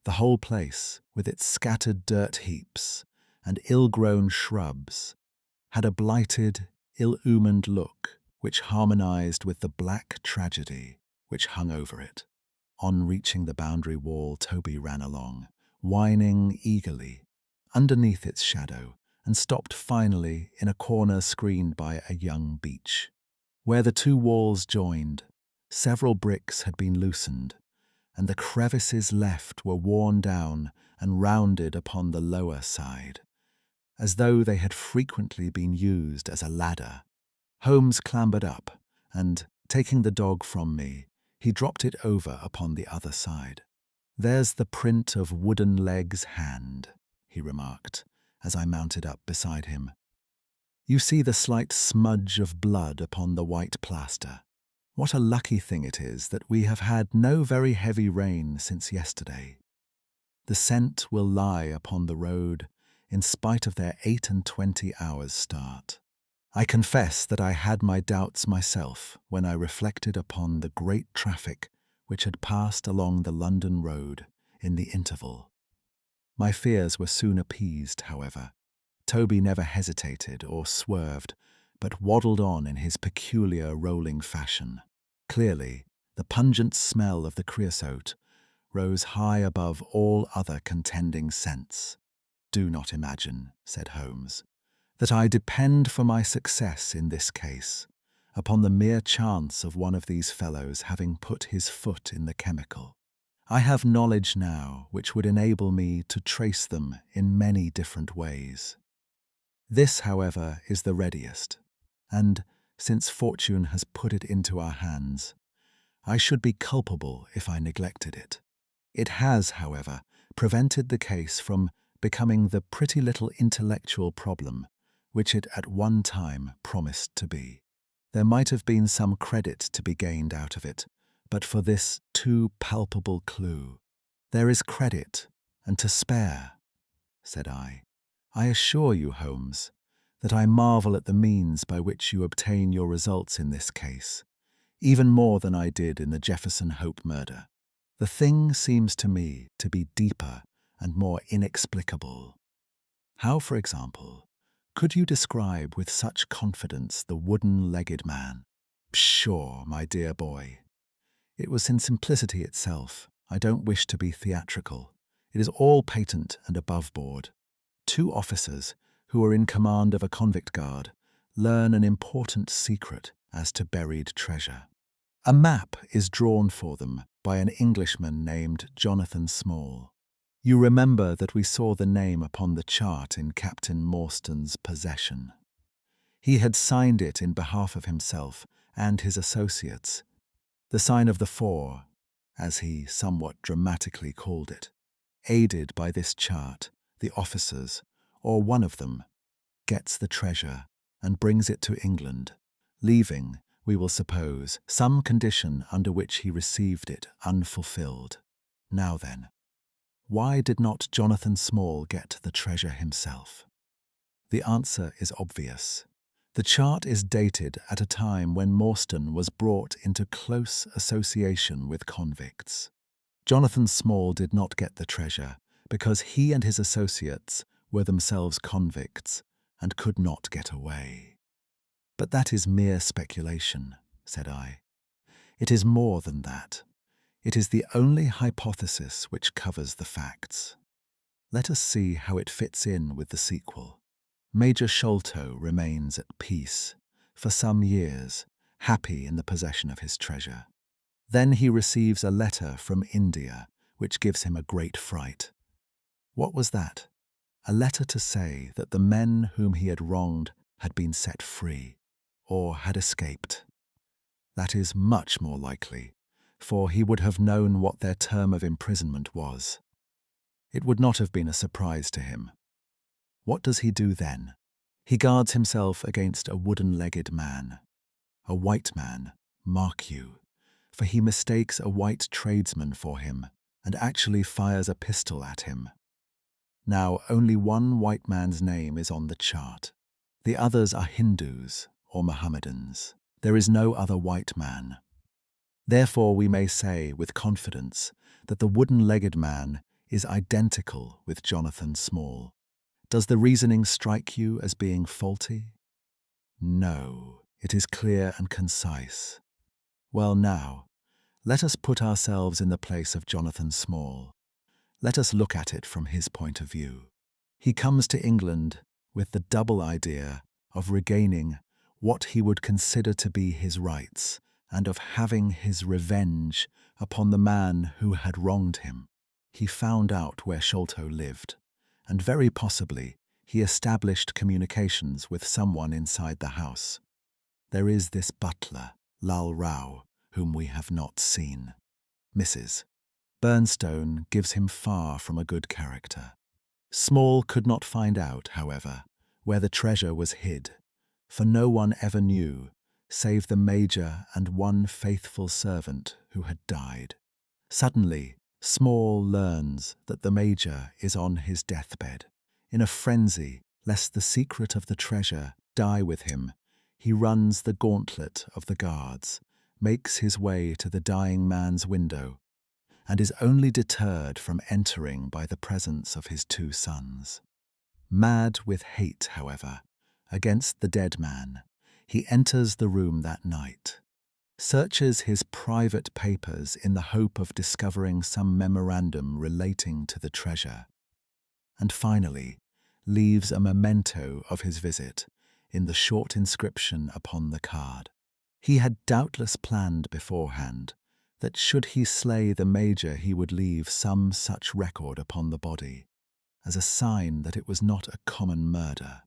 Speaker 1: The whole place, with its scattered dirt heaps and ill-grown shrubs, had a blighted, ill-omened look which harmonized with the black tragedy which hung over it. On reaching the boundary wall, Toby ran along, whining eagerly, underneath its shadow, and stopped finally in a corner screened by a young beech. Where the two walls joined, several bricks had been loosened, and the crevices left were worn down and rounded upon the lower side, as though they had frequently been used as a ladder. Holmes clambered up, and, taking the dog from me, he dropped it over upon the other side. "There's the print of Wooden Leg's hand," he remarked, as I mounted up beside him. "You see the slight smudge of blood upon the white plaster. What a lucky thing it is that we have had no very heavy rain since yesterday. The scent will lie upon the road in spite of their 28 hours' start." I confess that I had my doubts myself when I reflected upon the great traffic which had passed along the London road in the interval. My fears were soon appeased, however. Toby never hesitated or swerved, but waddled on in his peculiar rolling fashion. Clearly, the pungent smell of the creosote rose high above all other contending scents. "Do not imagine," said Holmes, "that I depend for my success in this case upon the mere chance of one of these fellows having put his foot in the chemical. I have knowledge now which would enable me to trace them in many different ways. This, however, is the readiest, and, since fortune has put it into our hands, I should be culpable if I neglected it. It has, however, prevented the case from becoming the pretty little intellectual problem which it at one time promised to be. There might have been some credit to be gained out of it, but for this too palpable clue. There is credit, and to spare," said I. "I assure you, Holmes, that I marvel at the means by which you obtain your results in this case, even more than I did in the Jefferson Hope murder. The thing seems to me to be deeper and more inexplicable. How, for example, could you describe with such confidence the wooden-legged man?" "Pshaw, my dear boy. It was in simplicity itself. I don't wish to be theatrical. It is all patent and above board. Two officers, who are in command of a convict guard, learn an important secret as to buried treasure. A map is drawn for them by an Englishman named Jonathan Small. You remember that we saw the name upon the chart in Captain Morstan's possession. He had signed it in behalf of himself and his associates, the sign of the four, as he somewhat dramatically called it. Aided by this chart, the officers, or one of them, gets the treasure and brings it to England, leaving, we will suppose, some condition under which he received it unfulfilled. Now then, why did not Jonathan Small get the treasure himself? The answer is obvious. The chart is dated at a time when Morstan was brought into close association with convicts. Jonathan Small did not get the treasure because he and his associates were themselves convicts and could not get away. But that is mere speculation, said I. It is more than that. It is the only hypothesis which covers the facts. Let us see how it fits in with the sequel. Major Sholto remains at peace for some years, happy in the possession of his treasure. Then he receives a letter from India, which gives him a great fright. What was that? A letter to say that the men whom he had wronged had been set free, or had escaped. That is much more likely, for he would have known what their term of imprisonment was. It would not have been a surprise to him. What does he do then? He guards himself against a wooden-legged man. A white man, mark you, for he mistakes a white tradesman for him and actually fires a pistol at him. Now, only one white man's name is on the chart. The others are Hindus or Mohammedans. There is no other white man. Therefore, we may say with confidence that the wooden-legged man is identical with Jonathan Small. Does the reasoning strike you as being faulty? No, it is clear and concise. Well now, let us put ourselves in the place of Jonathan Small. Let us look at it from his point of view. He comes to England with the double idea of regaining what he would consider to be his rights and of having his revenge upon the man who had wronged him. He found out where Sholto lived, and very possibly he established communications with someone inside the house. There is this butler, Lal Rao, whom we have not seen. Mrs. Burnstone gives him far from a good character. Small could not find out, however, where the treasure was hid, for no one ever knew, save the Major and one faithful servant who had died. Suddenly, Small learns that the Major is on his deathbed. In a frenzy, lest the secret of the treasure die with him, he runs the gauntlet of the guards, makes his way to the dying man's window, and is only deterred from entering by the presence of his two sons. Mad with hate, however, against the dead man, he enters the room that night, searches his private papers in the hope of discovering some memorandum relating to the treasure, and finally leaves a memento of his visit in the short inscription upon the card. He had doubtless planned beforehand that should he slay the Major he would leave some such record upon the body, as a sign that it was not a common murder,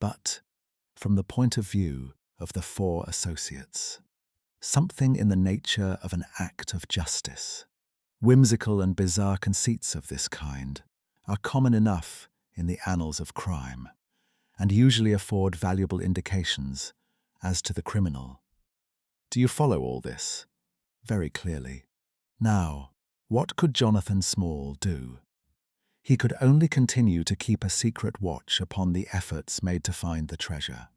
Speaker 1: but, from the point of view of the four associates, something in the nature of an act of justice. Whimsical and bizarre conceits of this kind are common enough in the annals of crime, and usually afford valuable indications as to the criminal. Do you follow all this? Very clearly. Now, what could Jonathan Small do? He could only continue to keep a secret watch upon the efforts made to find the treasure.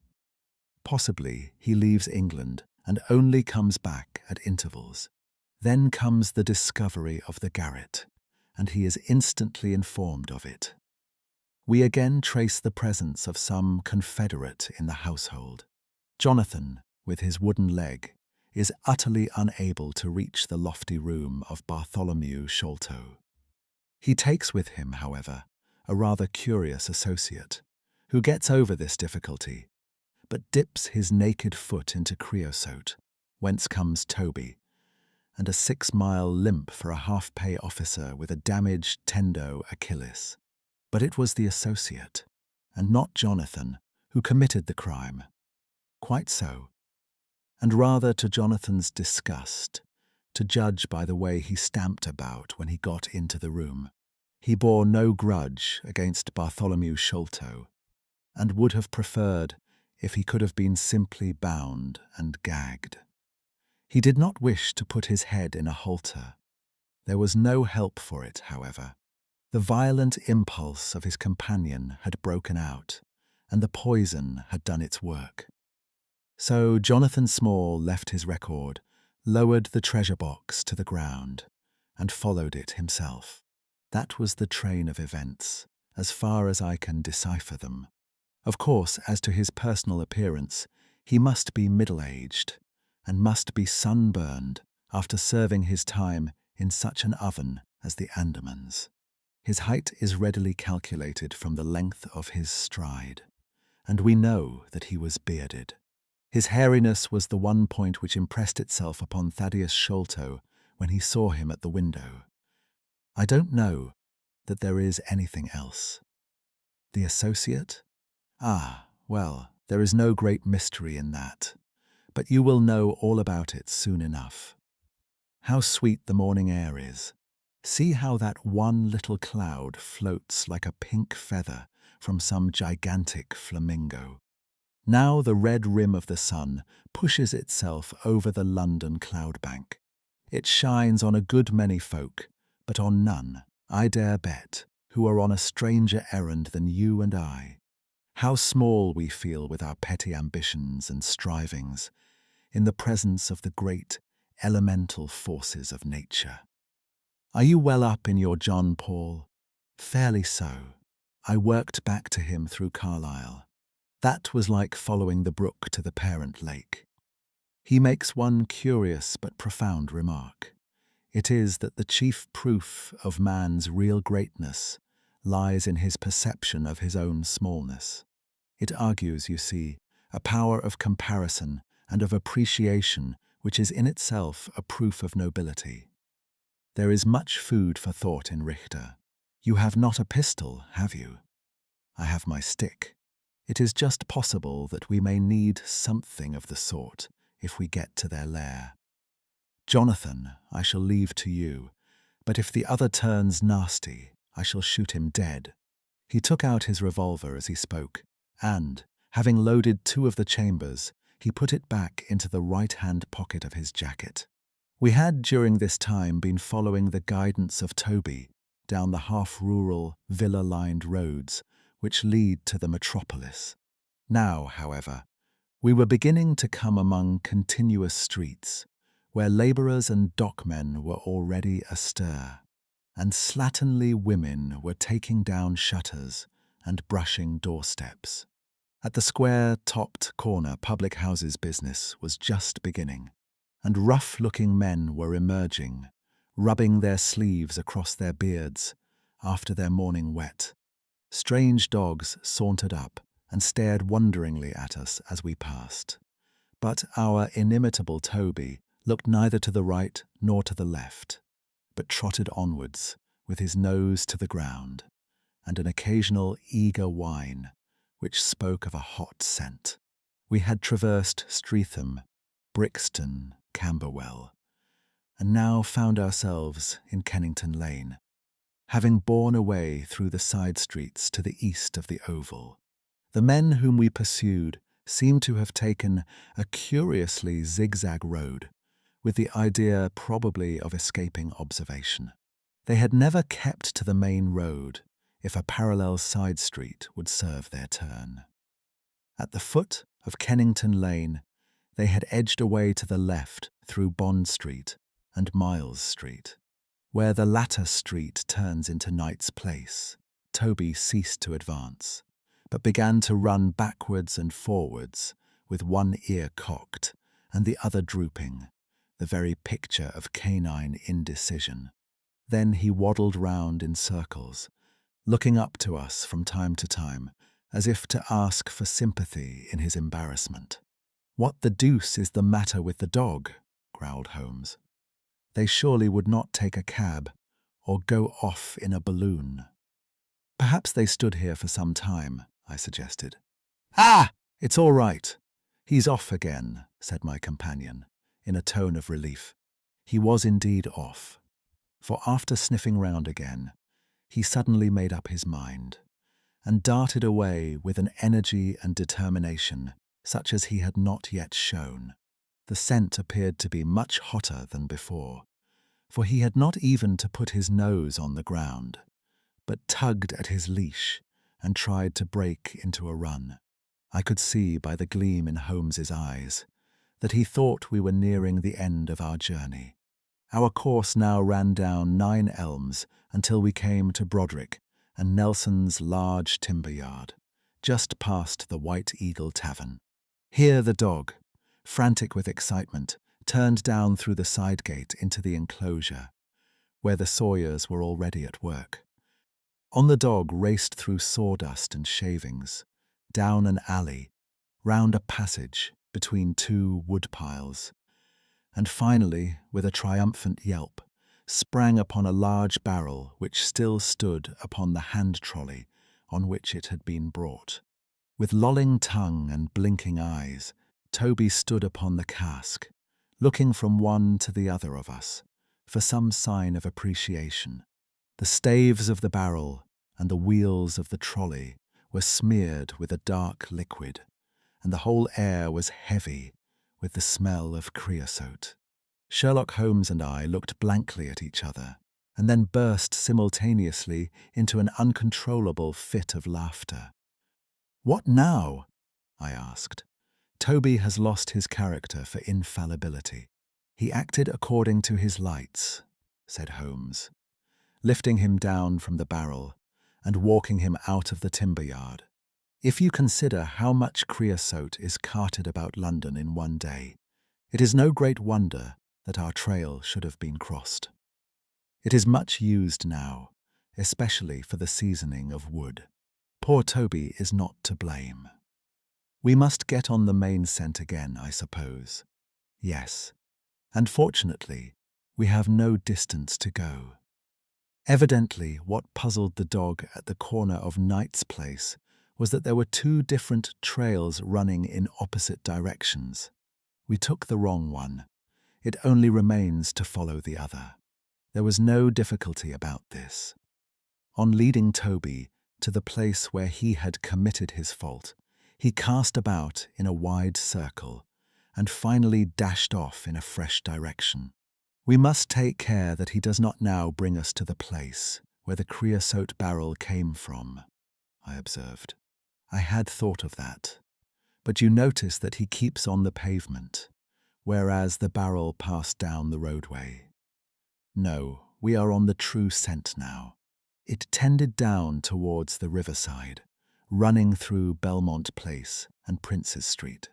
Speaker 1: Possibly he leaves England and only comes back at intervals. Then comes the discovery of the garret, and he is instantly informed of it. We again trace the presence of some confederate in the household. Jonathan, with his wooden leg, is utterly unable to reach the lofty room of Bartholomew Sholto. He takes with him, however, a rather curious associate, who gets over this difficulty, but dips his naked foot into creosote, whence comes Toby, and a 6-mile limp for a half-pay officer with a damaged tendo Achilles. But it was the associate, and not Jonathan, who committed the crime. Quite so. And rather to Jonathan's disgust, to judge by the way he stamped about when he got into the room. He bore no grudge against Bartholomew Sholto, and would have preferred if he could have been simply bound and gagged. He did not wish to put his head in a halter. There was no help for it, however. The violent impulse of his companion had broken out, and the poison had done its work. So Jonathan Small left his record, lowered the treasure box to the ground, and followed it himself. That was the train of events, as far as I can decipher them. Of course, as to his personal appearance, he must be middle-aged, and must be sunburned after serving his time in such an oven as the Andamans. His height is readily calculated from the length of his stride, and we know that he was bearded. His hairiness was the one point which impressed itself upon Thaddeus Sholto when he saw him at the window. I don't know that there is anything else. The associate? Ah, well, there is no great mystery in that, but you will know all about it soon enough. How sweet the morning air is. See how that one little cloud floats like a pink feather from some gigantic flamingo. Now the red rim of the sun pushes itself over the London cloudbank. It shines on a good many folk, but on none, I dare bet, who are on a stranger errand than you and I. How small we feel with our petty ambitions and strivings in the presence of the great elemental forces of nature. Are you well up in your John Paul? Fairly so. I worked back to him through Carlisle. That was like following the brook to the parent lake. He makes one curious but profound remark. It is that the chief proof of man's real greatness lies in his perception of his own smallness. It argues, you see, a power of comparison and of appreciation which is in itself a proof of nobility. There is much food for thought in Richter. You have not a pistol, have you? I have my stick. It is just possible that we may need something of the sort if we get to their lair. Jonathan, I shall leave to you, but if the other turns nasty, I shall shoot him dead. He took out his revolver as he spoke, and, having loaded 2 of the chambers, he put it back into the right-hand pocket of his jacket. We had during this time been following the guidance of Toby down the half-rural, villa-lined roads which lead to the metropolis. Now, however, we were beginning to come among continuous streets, where labourers and dockmen were already astir, and slatternly women were taking down shutters and brushing doorsteps. At the square-topped corner, public houses business was just beginning, and rough-looking men were emerging, rubbing their sleeves across their beards after their morning wet. Strange dogs sauntered up and stared wonderingly at us as we passed. But our inimitable Toby looked neither to the right nor to the left, but trotted onwards with his nose to the ground, and an occasional eager whine which spoke of a hot scent. We had traversed Streatham, Brixton, Camberwell, and now found ourselves in Kennington Lane, having borne away through the side streets to the east of the Oval. The men whom we pursued seemed to have taken a curiously zigzag road, with the idea probably of escaping observation. They had never kept to the main road if a parallel side street would serve their turn. At the foot of Kennington Lane, they had edged away to the left through Bond Street and Miles Street. Where the latter street turns into Knight's Place, Toby ceased to advance, but began to run backwards and forwards, with one ear cocked and the other drooping, the very picture of canine indecision. Then he waddled round in circles, looking up to us from time to time, as if to ask for sympathy in his embarrassment. "What the deuce is the matter with the dog?" growled Holmes. "They surely would not take a cab or go off in a balloon." "Perhaps they stood here for some time," I suggested. "Ah! It's all right. He's off again," said my companion, in a tone of relief. He was indeed off, for after sniffing round again, he suddenly made up his mind, and darted away with an energy and determination such as he had not yet shown. The scent appeared to be much hotter than before, for he had not even to put his nose on the ground, but tugged at his leash and tried to break into a run. I could see by the gleam in Holmes's eyes that he thought we were nearing the end of our journey. Our course now ran down 9 Elms until we came to Broderick and Nelson's large timber yard, just past the White Eagle Tavern. Here the dog, frantic with excitement, turned down through the side gate into the enclosure, where the sawyers were already at work. On the dog raced through sawdust and shavings, down an alley, round a passage between 2 wood piles, and finally, with a triumphant yelp, sprang upon a large barrel which still stood upon the hand trolley on which it had been brought. With lolling tongue and blinking eyes, Toby stood upon the cask, looking from one to the other of us for some sign of appreciation. The staves of the barrel and the wheels of the trolley were smeared with a dark liquid, and the whole air was heavy with the smell of creosote. Sherlock Holmes and I looked blankly at each other, and then burst simultaneously into an uncontrollable fit of laughter. "What now?" I asked. "Toby has lost his character for infallibility. He acted according to his lights," said Holmes, lifting him down from the barrel and walking him out of the timber yard. "If you consider how much creosote is carted about London in one day, it is no great wonder that our trail should have been crossed. It is much used now, especially for the seasoning of wood. Poor Toby is not to blame. We must get on the main scent again, I suppose." "Yes, and fortunately, we have no distance to go." Evidently, what puzzled the dog at the corner of Knight's Place was that there were 2 different trails running in opposite directions. We took the wrong one. It only remains to follow the other. There was no difficulty about this. On leading Toby to the place where he had committed his fault, he cast about in a wide circle and finally dashed off in a fresh direction. "We must take care that he does not now bring us to the place where the creosote barrel came from," I observed. "I had thought of that, but you notice that he keeps on the pavement, whereas the barrel passed down the roadway. No, we are on the true scent now." It tended down towards the riverside, running through Belmont Place and Prince's Street.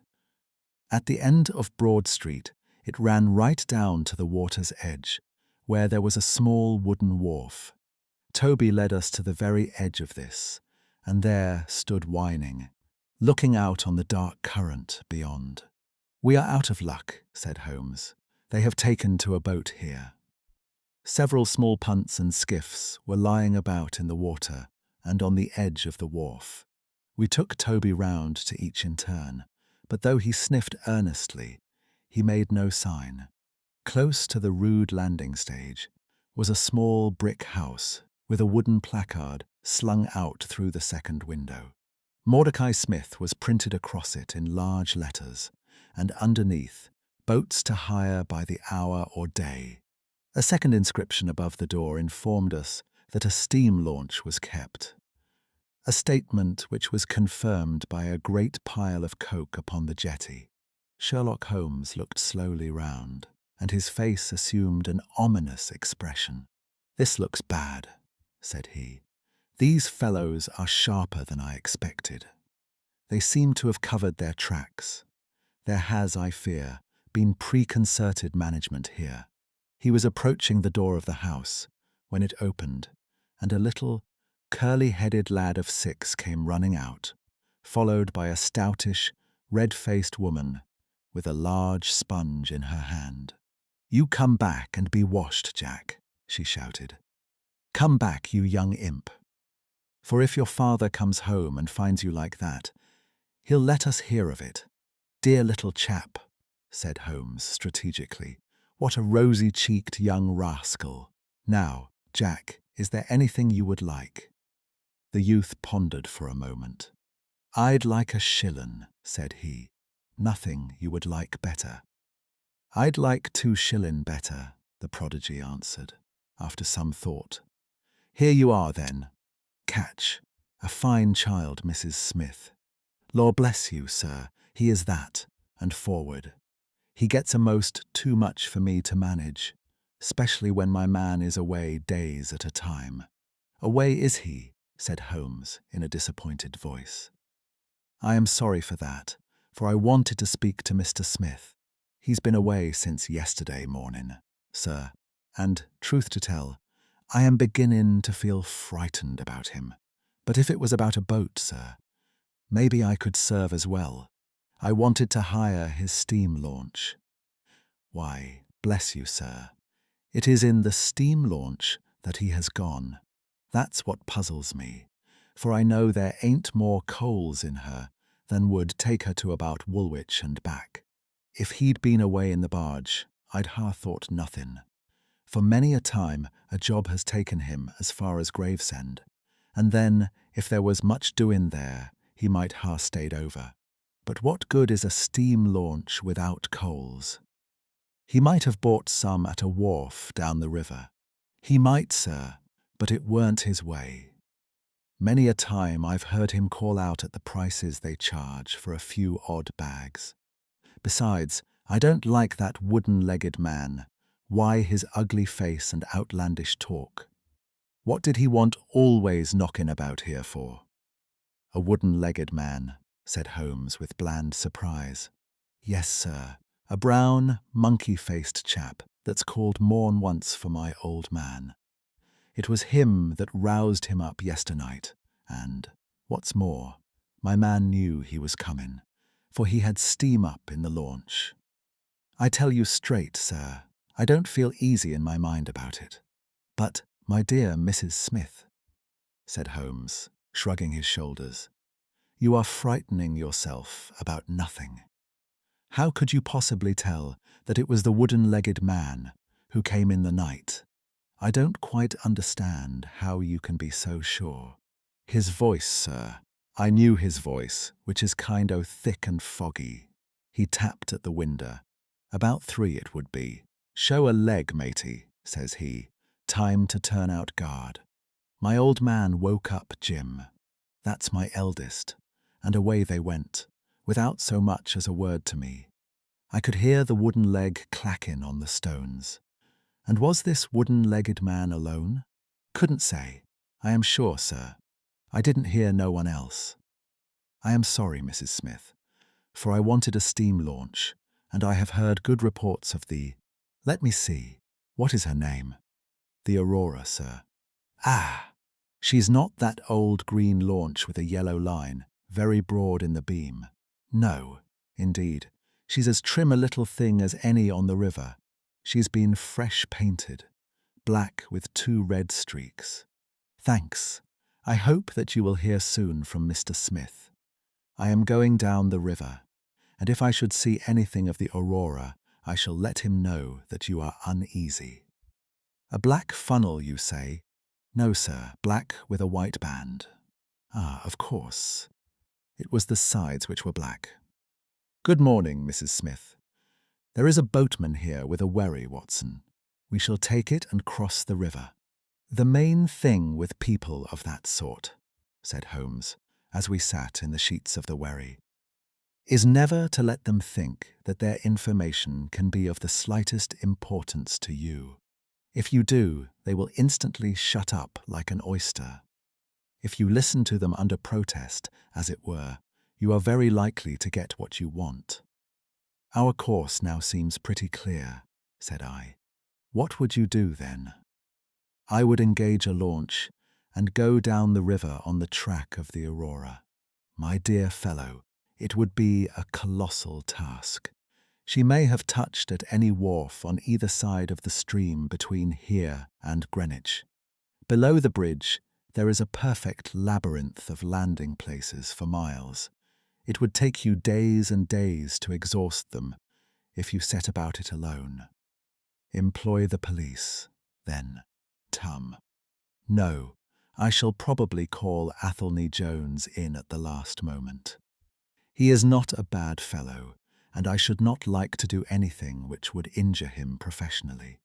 Speaker 1: At the end of Broad Street, it ran right down to the water's edge, where there was a small wooden wharf. Toby led us to the very edge of this, and there stood whining, looking out on the dark current beyond. "We are out of luck," said Holmes. "They have taken to a boat here." Several small punts and skiffs were lying about in the water and on the edge of the wharf. We took Toby round to each in turn, but though he sniffed earnestly, he made no sign. Close to the rude landing stage was a small brick house with a wooden placard slung out through the second window. Mordecai Smith was printed across it in large letters, and underneath, "Boats to hire by the hour or day." A second inscription above the door informed us that a steam launch was kept, a statement which was confirmed by a great pile of coke upon the jetty. Sherlock Holmes looked slowly round, and his face assumed an ominous expression. "This looks bad," said he. "These fellows are sharper than I expected. They seem to have covered their tracks. There has, I fear, been preconcerted management here." He was approaching the door of the house when it opened, and a little, curly-headed lad of 6 came running out, followed by a stoutish, red-faced woman with a large sponge in her hand. "You come back and be washed, Jack," she shouted. "Come back, you young imp. For if your father comes home and finds you like that, he'll let us hear of it." "Dear little chap," said Holmes strategically. "What a rosy-cheeked young rascal. Now, Jack, is there anything you would like?" The youth pondered for a moment. "I'd like a shillin'," said he. "Nothing you would like better." "I'd like 2 shillin' better," the prodigy answered, after some thought. "Here you are, then. Catch. A fine child, Mrs. Smith. Lord bless you, sir, he is that, and forward. He gets a most too much for me to manage, especially when my man is away days at a time." "Away is he?" said Holmes in a disappointed voice. "I am sorry for that, for I wanted to speak to Mr. Smith. He's been away since yesterday morning, sir, and, truth to tell, I am beginning to feel frightened about him. But if it was about a boat, sir, maybe I could serve as well. I wanted to hire his steam launch." "Why, bless you, sir, it is in the steam launch that he has gone. That's what puzzles me, for I know there ain't more coals in her than would take her to about Woolwich and back. If he'd been away in the barge, I'd thought nothing. For many a time a job has taken him as far as Gravesend, and then, if there was much doing there, he might stayed over. But what good is a steam launch without coals? He might have bought some at a wharf down the river. He might, sir, but it weren't his way. Many a time I've heard him call out at the prices they charge for a few odd bags. Besides, I don't like that wooden-legged man. Why his ugly face and outlandish talk? What did he want always knocking about here for?" "A wooden-legged man," said Holmes with bland surprise. "Yes, sir, a brown, monkey-faced chap that's called more'n once for my old man. It was him that roused him up yesternight, and, what's more, my man knew he was coming, for he had steam up in the launch. I tell you straight, sir, I don't feel easy in my mind about it. But, my dear Mrs. Smith," said Holmes, shrugging his shoulders, "you are frightening yourself about nothing. How could you possibly tell that it was the wooden-legged man who came in the night? I don't quite understand how you can be so sure." "His voice, sir. I knew his voice, which is kind o' thick and foggy." He tapped at the window. "About 3 it would be. 'Show a leg, matey,' says he. 'Time to turn out guard.' My old man woke up Jim. That's my eldest, and away they went, without so much as a word to me. I could hear the wooden leg clacking on the stones. And was this wooden-legged man alone? Couldn't say. I am sure, sir. I didn't hear no one else. I am sorry, Mrs. Smith, for I wanted a steam launch, and I have heard good reports of the— Let me see, what is her name?" "The Aurora, sir." "Ah, she's not that old green launch with a yellow line, very broad in the beam. No, indeed, she's as trim a little thing as any on the river. She's been fresh painted, black with 2 red streaks. Thanks. I hope that you will hear soon from Mr. Smith. I am going down the river, and if I should see anything of the Aurora, I shall let him know that you are uneasy." "A black funnel, you say?" "No, sir, black with a white band." "Ah, of course. It was the sides which were black. Good morning, Mrs. Smith. There is a boatman here with a wherry, Watson. We shall take it and cross the river." "The main thing with people of that sort," said Holmes, as we sat in the sheets of the wherry, "is never to let them think that their information can be of the slightest importance to you. If you do, they will instantly shut up like an oyster. If you listen to them under protest, as it were, you are very likely to get what you want." "Our course now seems pretty clear," said I. "What would you do then?" I would engage a launch and go down the river on the track of the Aurora. My dear fellow, it would be a colossal task. She may have touched at any wharf on either side of the stream between here and Greenwich. Below the bridge, there is a perfect labyrinth of landing places for miles. It would take you days and days to exhaust them if you set about it alone. Employ the police, then. Tum. No, I shall probably call Athelney Jones in at the last moment. He is not a bad fellow, and I should not like to do anything which would injure him professionally.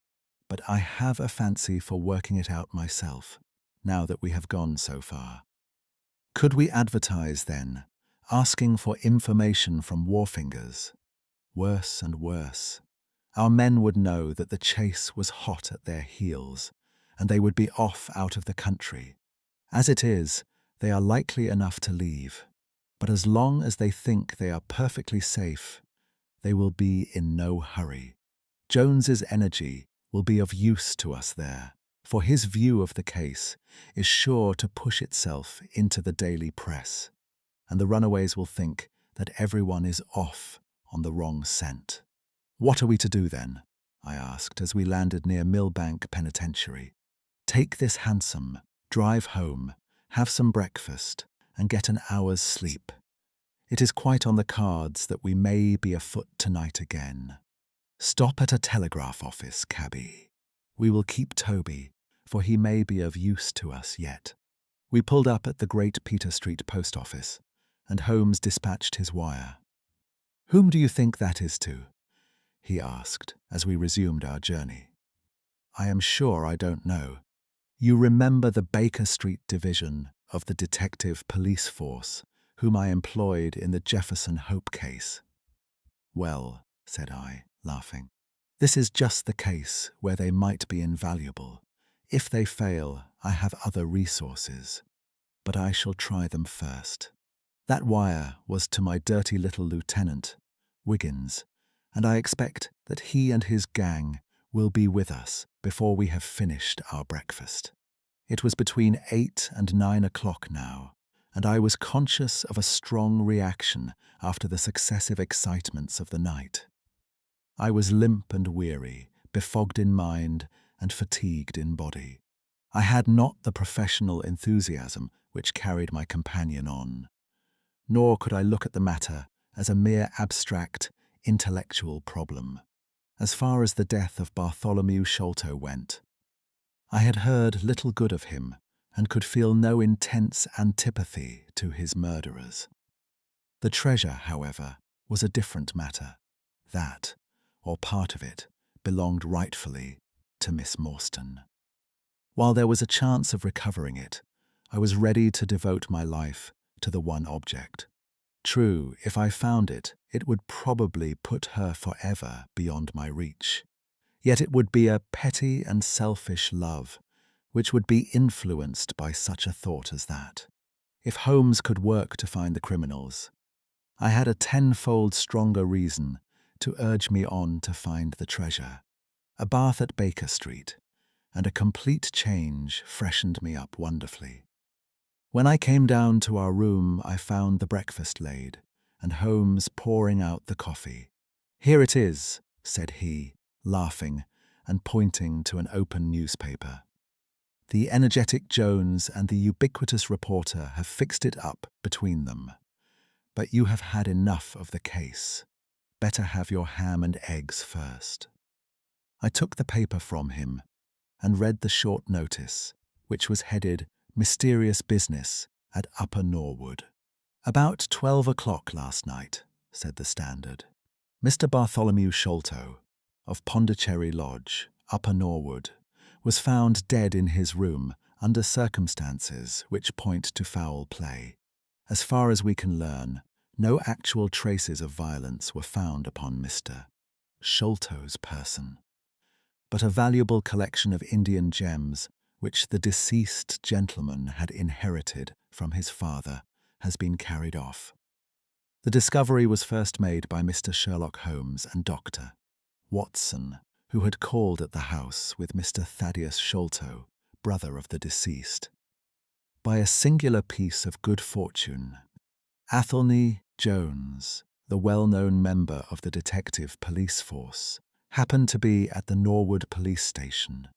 Speaker 1: But I have a fancy for working it out myself, now that we have gone so far. Could we advertise, then, asking for information from wharfingers? Worse and worse. Our men would know that the chase was hot at their heels, and they would be off out of the country. As it is, they are likely enough to leave, but as long as they think they are perfectly safe, they will be in no hurry. Jones's energy will be of use to us there, for his view of the case is sure to push itself into the daily press, and the runaways will think that everyone is off on the wrong scent. What are we to do then? I asked as we landed near Millbank Penitentiary. Take this hansom, drive home, have some breakfast, and get an hour's sleep. It is quite on the cards that we may be afoot tonight again. Stop at a telegraph office, cabby. We will keep Toby, for he may be of use to us yet. We pulled up at the Great Peter Street post office, and Holmes dispatched his wire. Whom do you think that is to? He asked as we resumed our journey. I am sure I don't know. You remember the Baker Street division of the detective police force, whom I employed in the Jefferson Hope case. Well, said I, laughing, this is just the case where they might be invaluable. If they fail, I have other resources, but I shall try them first. That wire was to my dirty little lieutenant, Wiggins, and I expect that he and his gang will be with us before we have finished our breakfast. It was between 8 and 9 o'clock now, and I was conscious of a strong reaction after the successive excitements of the night. I was limp and weary, befogged in mind and fatigued in body. I had not the professional enthusiasm which carried my companion on, nor could I look at the matter as a mere abstract, intellectual problem. As far as the death of Bartholomew Sholto went, I had heard little good of him and could feel no intense antipathy to his murderers. The treasure, however, was a different matter. That, or part of it, belonged rightfully to Miss Morstan. While there was a chance of recovering it, I was ready to devote my life to the one object. True, if I found it, it would probably put her forever beyond my reach. Yet it would be a petty and selfish love, which would be influenced by such a thought as that. If Holmes could work to find the criminals, I had a tenfold stronger reason to urge me on to find the treasure. A bath at Baker Street, and a complete change freshened me up wonderfully. When I came down to our room, I found the breakfast laid, and Holmes pouring out the coffee. Here it is, said he, laughing and pointing to an open newspaper. The energetic Jones and the ubiquitous reporter have fixed it up between them. But you have had enough of the case. Better have your ham and eggs first. I took the paper from him and read the short notice, which was headed Mysterious Business at Upper Norwood. About 12 o'clock last night, said the Standard. Mr. Bartholomew Sholto, of Pondicherry Lodge, Upper Norwood, was found dead in his room under circumstances which point to foul play. As far as we can learn, no actual traces of violence were found upon Mr. Sholto's person, but a valuable collection of Indian gems which the deceased gentleman had inherited from his father has been carried off. The discovery was first made by Mr. Sherlock Holmes and Dr. Watson, who had called at the house with Mr. Thaddeus Sholto brother of the deceased. By a singular piece of good fortune, Athelney Jones, the well-known member of the detective police force, happened to be at the Norwood police station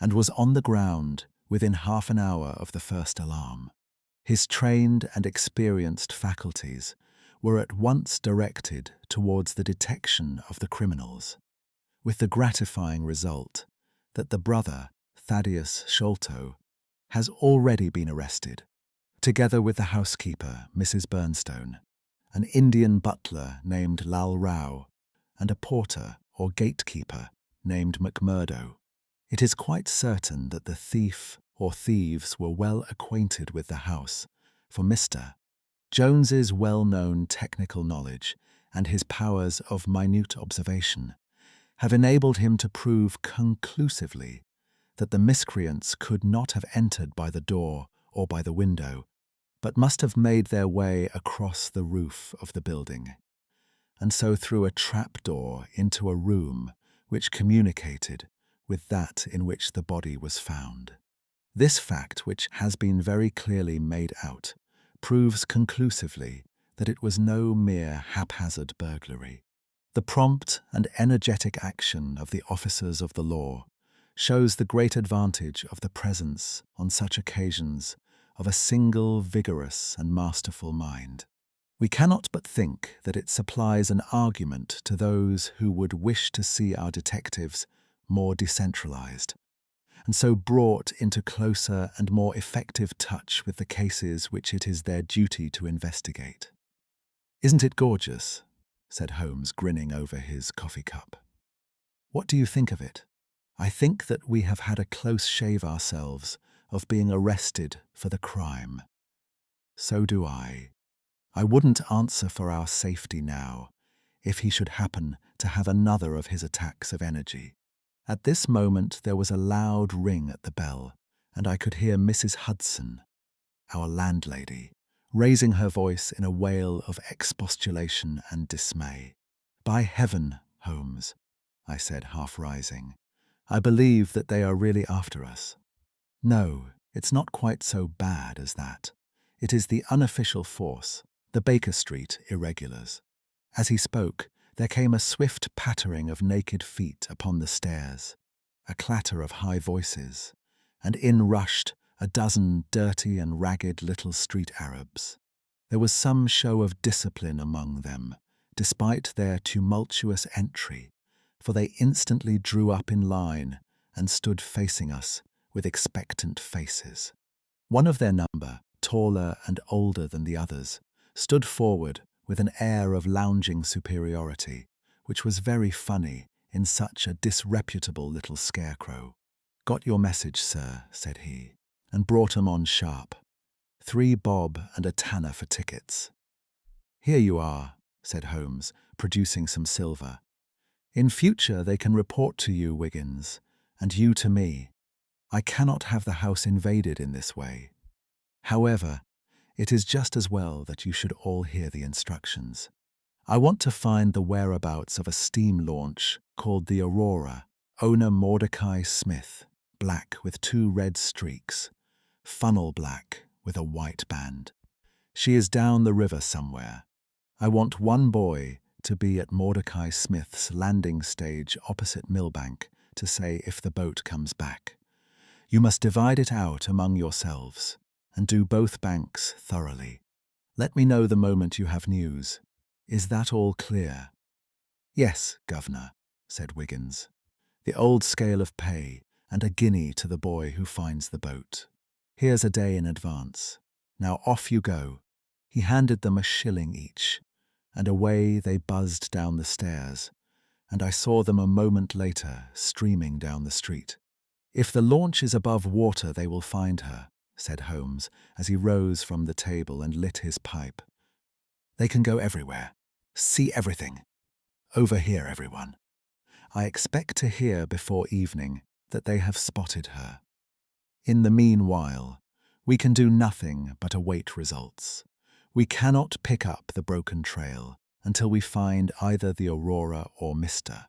Speaker 1: and was on the ground within half an hour of the first alarm. His trained and experienced faculties were at once directed towards the detection of the criminals, with the gratifying result that the brother, Thaddeus Sholto, has already been arrested, together with the housekeeper, Mrs. Burnstone, an Indian butler named Lal Rao, and a porter or gatekeeper named McMurdo. It is quite certain that the thief or thieves were well acquainted with the house, for Mr. Jones's well-known technical knowledge and his powers of minute observation have enabled him to prove conclusively that the miscreants could not have entered by the door or by the window, but must have made their way across the roof of the building, and so through a trapdoor into a room which communicated with that in which the body was found. This fact, which has been very clearly made out, proves conclusively that it was no mere haphazard burglary. The prompt and energetic action of the officers of the law shows the great advantage of the presence, on such occasions, of a single vigorous and masterful mind. We cannot but think that it supplies an argument to those who would wish to see our detectives more decentralized, and so brought into closer and more effective touch with the cases which it is their duty to investigate. "Isn't it gorgeous?" said Holmes, grinning over his coffee cup. "What do you think of it?" "I think that we have had a close shave ourselves of being arrested for the crime." "So do I. I wouldn't answer for our safety now, if he should happen to have another of his attacks of energy." At this moment there was a loud ring at the bell, and I could hear Mrs. Hudson, our landlady, raising her voice in a wail of expostulation and dismay. "By heaven, Holmes," I said, half rising, "I believe that they are really after us." "No, it's not quite so bad as that. It is the unofficial force, the Baker Street irregulars." As he spoke, there came a swift pattering of naked feet upon the stairs, a clatter of high voices, and in rushed a dozen dirty and ragged little street Arabs. There was some show of discipline among them, despite their tumultuous entry, for they instantly drew up in line and stood facing us with expectant faces. One of their number, taller and older than the others, stood forward with an air of lounging superiority, which was very funny in such a disreputable little scarecrow. "Got your message, sir," said he, and brought 'em on sharp. 3 bob and a tanner for tickets." "Here you are," said Holmes, producing some silver. "In future they can report to you, Wiggins, and you to me. I cannot have the house invaded in this way. However, it is just as well that you should all hear the instructions. I want to find the whereabouts of a steam launch called the Aurora, owner Mordecai Smith, black with 2 red streaks, funnel black with a white band. She is down the river somewhere. I want one boy to be at Mordecai Smith's landing stage opposite Millbank to say if the boat comes back. You must divide it out among yourselves and do both banks thoroughly. Let me know the moment you have news. Is that all clear?" "Yes, Governor," said Wiggins. "The old scale of pay, and a guinea to the boy who finds the boat. Here's a day in advance. Now off you go." He handed them a shilling each, and away they buzzed down the stairs, and I saw them a moment later streaming down the street. "If the launch is above water they will find her," said Holmes, as he rose from the table and lit his pipe. "They can go everywhere, see everything. Over here, everyone. I expect to hear before evening that they have spotted her. In the meanwhile, we can do nothing but await results. We cannot pick up the broken trail until we find either the Aurora or Mr.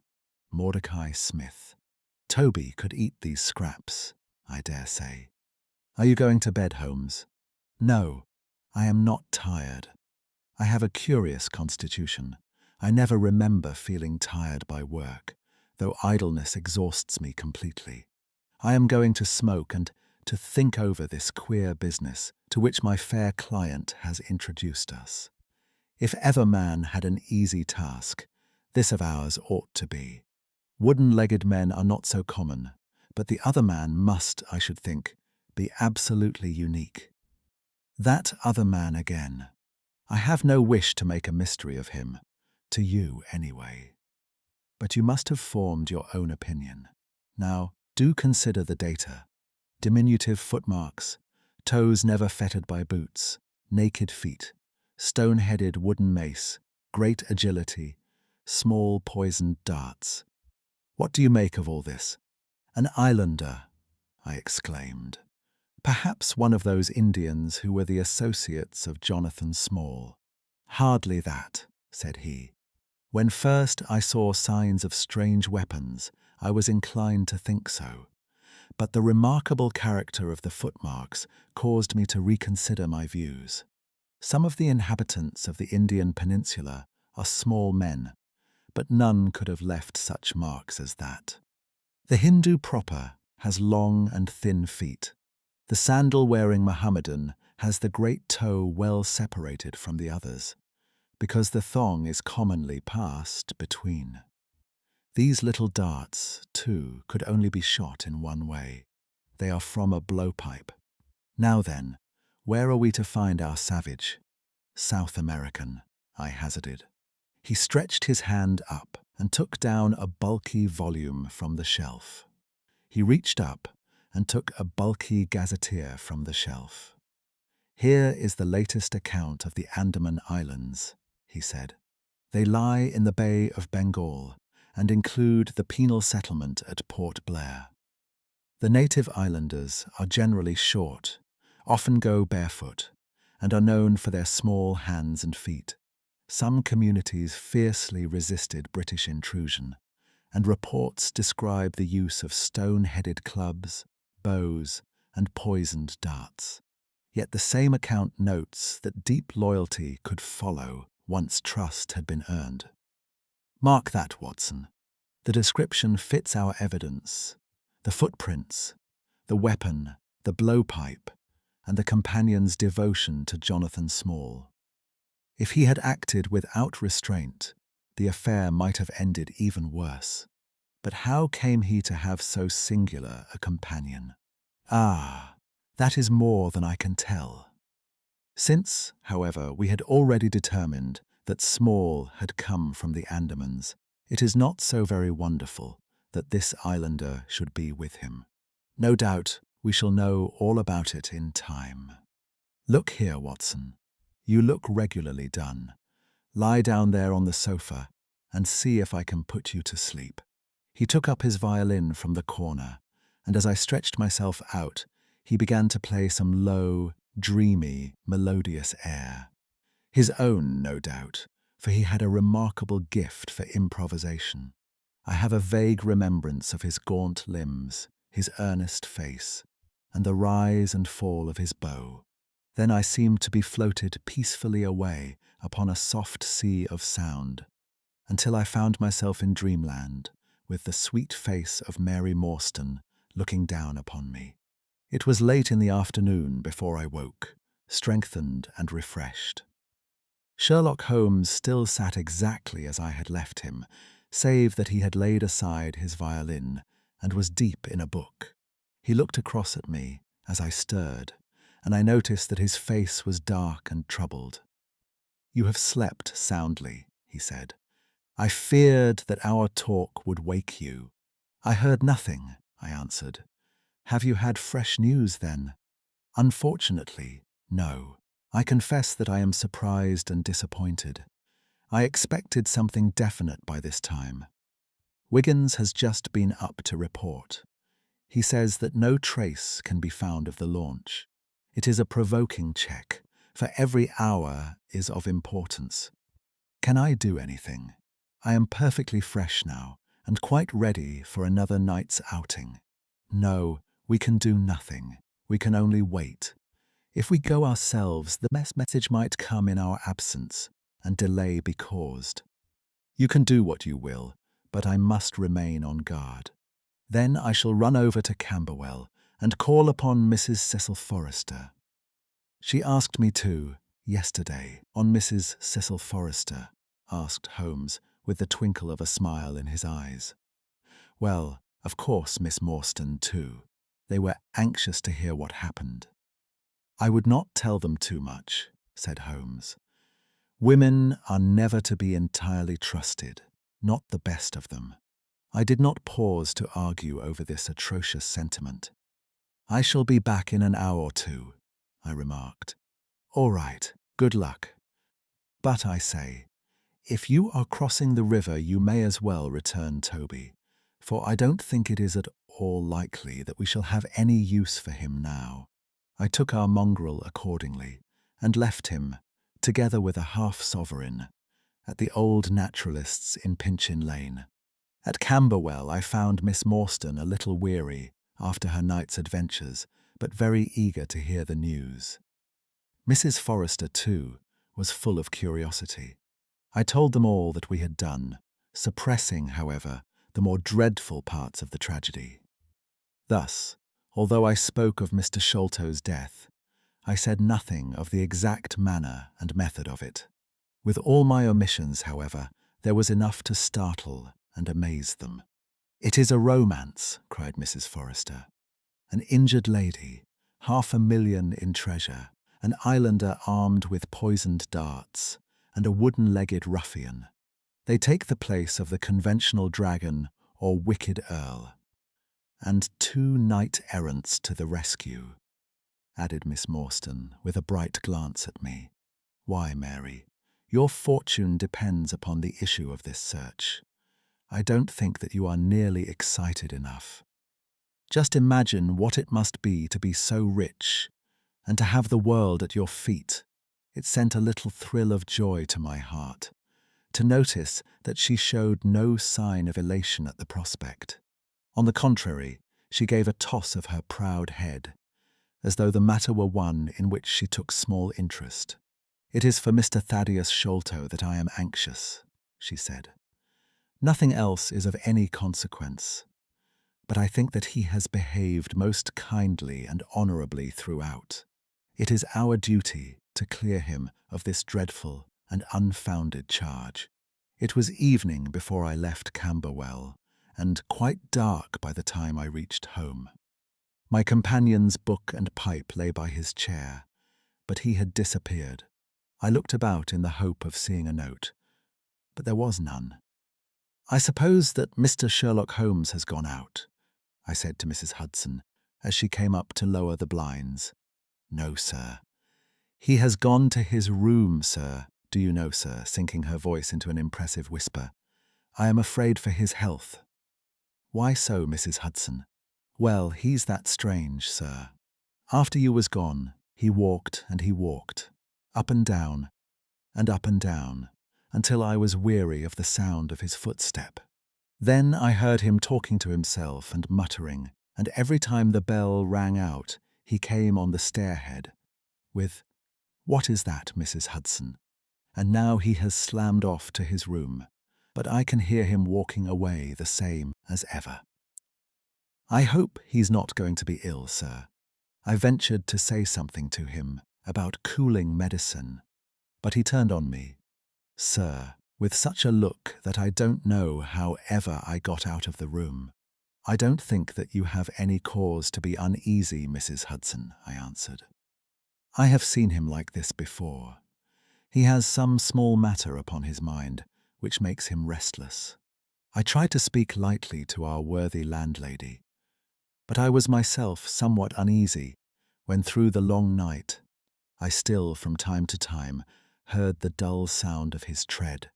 Speaker 1: Mordecai Smith." "Toby could eat these scraps," I dare say. Are you going to bed, Holmes? No, I am not tired. I have a curious constitution. I never remember feeling tired by work, though idleness exhausts me completely. I am going to smoke and to think over this queer business to which my fair client has introduced us. If ever man had an easy task, this of ours ought to be. Wooden-legged men are not so common, but the other man must, I should think, be absolutely unique. That other man again. I have no wish to make a mystery of him, to you anyway. But you must have formed your own opinion. Now, do consider the data. Diminutive footmarks, toes never fettered by boots, naked feet, stone-headed wooden mace, great agility, small poisoned darts. What do you make of all this? An islander, I exclaimed. Perhaps one of those Indians who were the associates of Jonathan Small. Hardly that, said he. When first I saw signs of strange weapons, I was inclined to think so. But the remarkable character of the footmarks caused me to reconsider my views. Some of the inhabitants of the Indian peninsula are small men, but none could have left such marks as that. The Hindu proper has long and thin feet. The sandal-wearing Mohammedan has the great toe well separated from the others, because the thong is commonly passed between. These little darts, too, could only be shot in one way. They are from a blowpipe. Now then, where are we to find our savage? South American, I hazarded. He stretched his hand up and took down a bulky volume from the shelf. He reached up and took a bulky gazetteer from the shelf. Here is the latest account of the Andaman Islands, he said. They lie in the Bay of Bengal and include the penal settlement at Port Blair. The native islanders are generally short, often go barefoot, and are known for their small hands and feet. Some communities fiercely resisted British intrusion, and reports describe the use of stone-headed clubs, bows, and poisoned darts. Yet the same account notes that deep loyalty could follow once trust had been earned. Mark that, Watson. The description fits our evidence. The footprints, the weapon, the blowpipe, and the companion's devotion to Jonathan Small. If he had acted without restraint, the affair might have ended even worse. But how came he to have so singular a companion? Ah, that is more than I can tell. Since, however, we had already determined that Small had come from the Andamans, it is not so very wonderful that this islander should be with him. No doubt we shall know all about it in time. Look here, Watson. You look regularly done. Lie down there on the sofa and see if I can put you to sleep. He took up his violin from the corner, and as I stretched myself out, he began to play some low, dreamy, melodious air. His own, no doubt, for he had a remarkable gift for improvisation. I have a vague remembrance of his gaunt limbs, his earnest face, and the rise and fall of his bow. Then I seemed to be floated peacefully away upon a soft sea of sound, until I found myself in dreamland, with the sweet face of Mary Morstan looking down upon me. It was late in the afternoon before I woke, strengthened and refreshed. Sherlock Holmes still sat exactly as I had left him, save that he had laid aside his violin and was deep in a book. He looked across at me as I stirred, and I noticed that his face was dark and troubled. "You have slept soundly," he said. "I feared that our talk would wake you." "I heard nothing," I answered. "Have you had fresh news, then?" "Unfortunately, no. I confess that I am surprised and disappointed. I expected something definite by this time. Wiggins has just been up to report. He says that no trace can be found of the launch. It is a provoking check, for every hour is of importance. Can I do anything? I am perfectly fresh now, and quite ready for another night's outing. No, We can do nothing. We can only wait. If we go ourselves, the message might come in our absence, and delay be caused. You can do what you will, but I must remain on guard. Then I shall run over to Camberwell and call upon Mrs. Cecil Forrester. She asked me to, yesterday, on Mrs. Cecil Forrester, asked Holmes, with the twinkle of a smile in his eyes. Well, of course, Miss Morstan, too. They were anxious to hear what happened. I would not tell them too much, said Holmes. Women are never to be entirely trusted, not the best of them. I did not pause to argue over this atrocious sentiment. I shall be back in an hour or two, I remarked. All right, good luck. But I say, if you are crossing the river, you may as well return Toby, for I don't think it is at all likely that we shall have any use for him now. I took our mongrel accordingly, and left him, together with a half-sovereign, at the old naturalist's in Pinchin Lane. At Camberwell I found Miss Morstan a little weary after her night's adventures, but very eager to hear the news. Mrs. Forrester, too, was full of curiosity. I told them all that we had done, suppressing, however, the more dreadful parts of the tragedy. Thus, although I spoke of Mr. Sholto's death, I said nothing of the exact manner and method of it. With all my omissions, however, there was enough to startle and amaze them. "It is a romance," cried Mrs. Forrester. "An injured lady, 500,000 in treasure, an islander armed with poisoned darts, and a wooden-legged ruffian. They take the place of the conventional dragon or wicked earl. And 2 knight-errants to the rescue," added Miss Morstan, with a bright glance at me. "Why, Mary, your fortune depends upon the issue of this search. I don't think that you are nearly excited enough. Just imagine what it must be to be so rich, and to have the world at your feet." It sent a little thrill of joy to my heart, to notice that she showed no sign of elation at the prospect. On the contrary, she gave a toss of her proud head, as though the matter were one in which she took small interest. "It is for Mr. Thaddeus Sholto that I am anxious," she said. "Nothing else is of any consequence, but I think that he has behaved most kindly and honourably throughout. It is our duty to clear him of this dreadful and unfounded charge." It was evening before I left Camberwell, and quite dark by the time I reached home. My companion's book and pipe lay by his chair, but he had disappeared. I looked about in the hope of seeing a note, but there was none. "I suppose that Mr. Sherlock Holmes has gone out," I said to Mrs. Hudson, as she came up to lower the blinds. "No, sir. He has gone to his room, sir. Do you know, sir," sinking her voice into an impressive whisper, "I am afraid for his health." "Why so, Mrs. Hudson?" "Well, he's that strange, sir. After you was gone, he walked, up and down, until I was weary of the sound of his footstep. Then I heard him talking to himself and muttering, and every time the bell rang out, he came on the stairhead with, 'What is that, Mrs. Hudson?' And now he has slammed off to his room, but I can hear him walking away the same as ever. I hope he's not going to be ill, sir. I ventured to say something to him about cooling medicine, but he turned on me, sir, with such a look that I don't know how ever I got out of the room. 'I don't think that you have any cause to be uneasy, Mrs. Hudson,' I answered. 'I have seen him like this before. He has some small matter upon his mind which makes him restless.' I tried to speak lightly to our worthy landlady, but I was myself somewhat uneasy when through the long night I still from time to time heard the dull sound of his tread,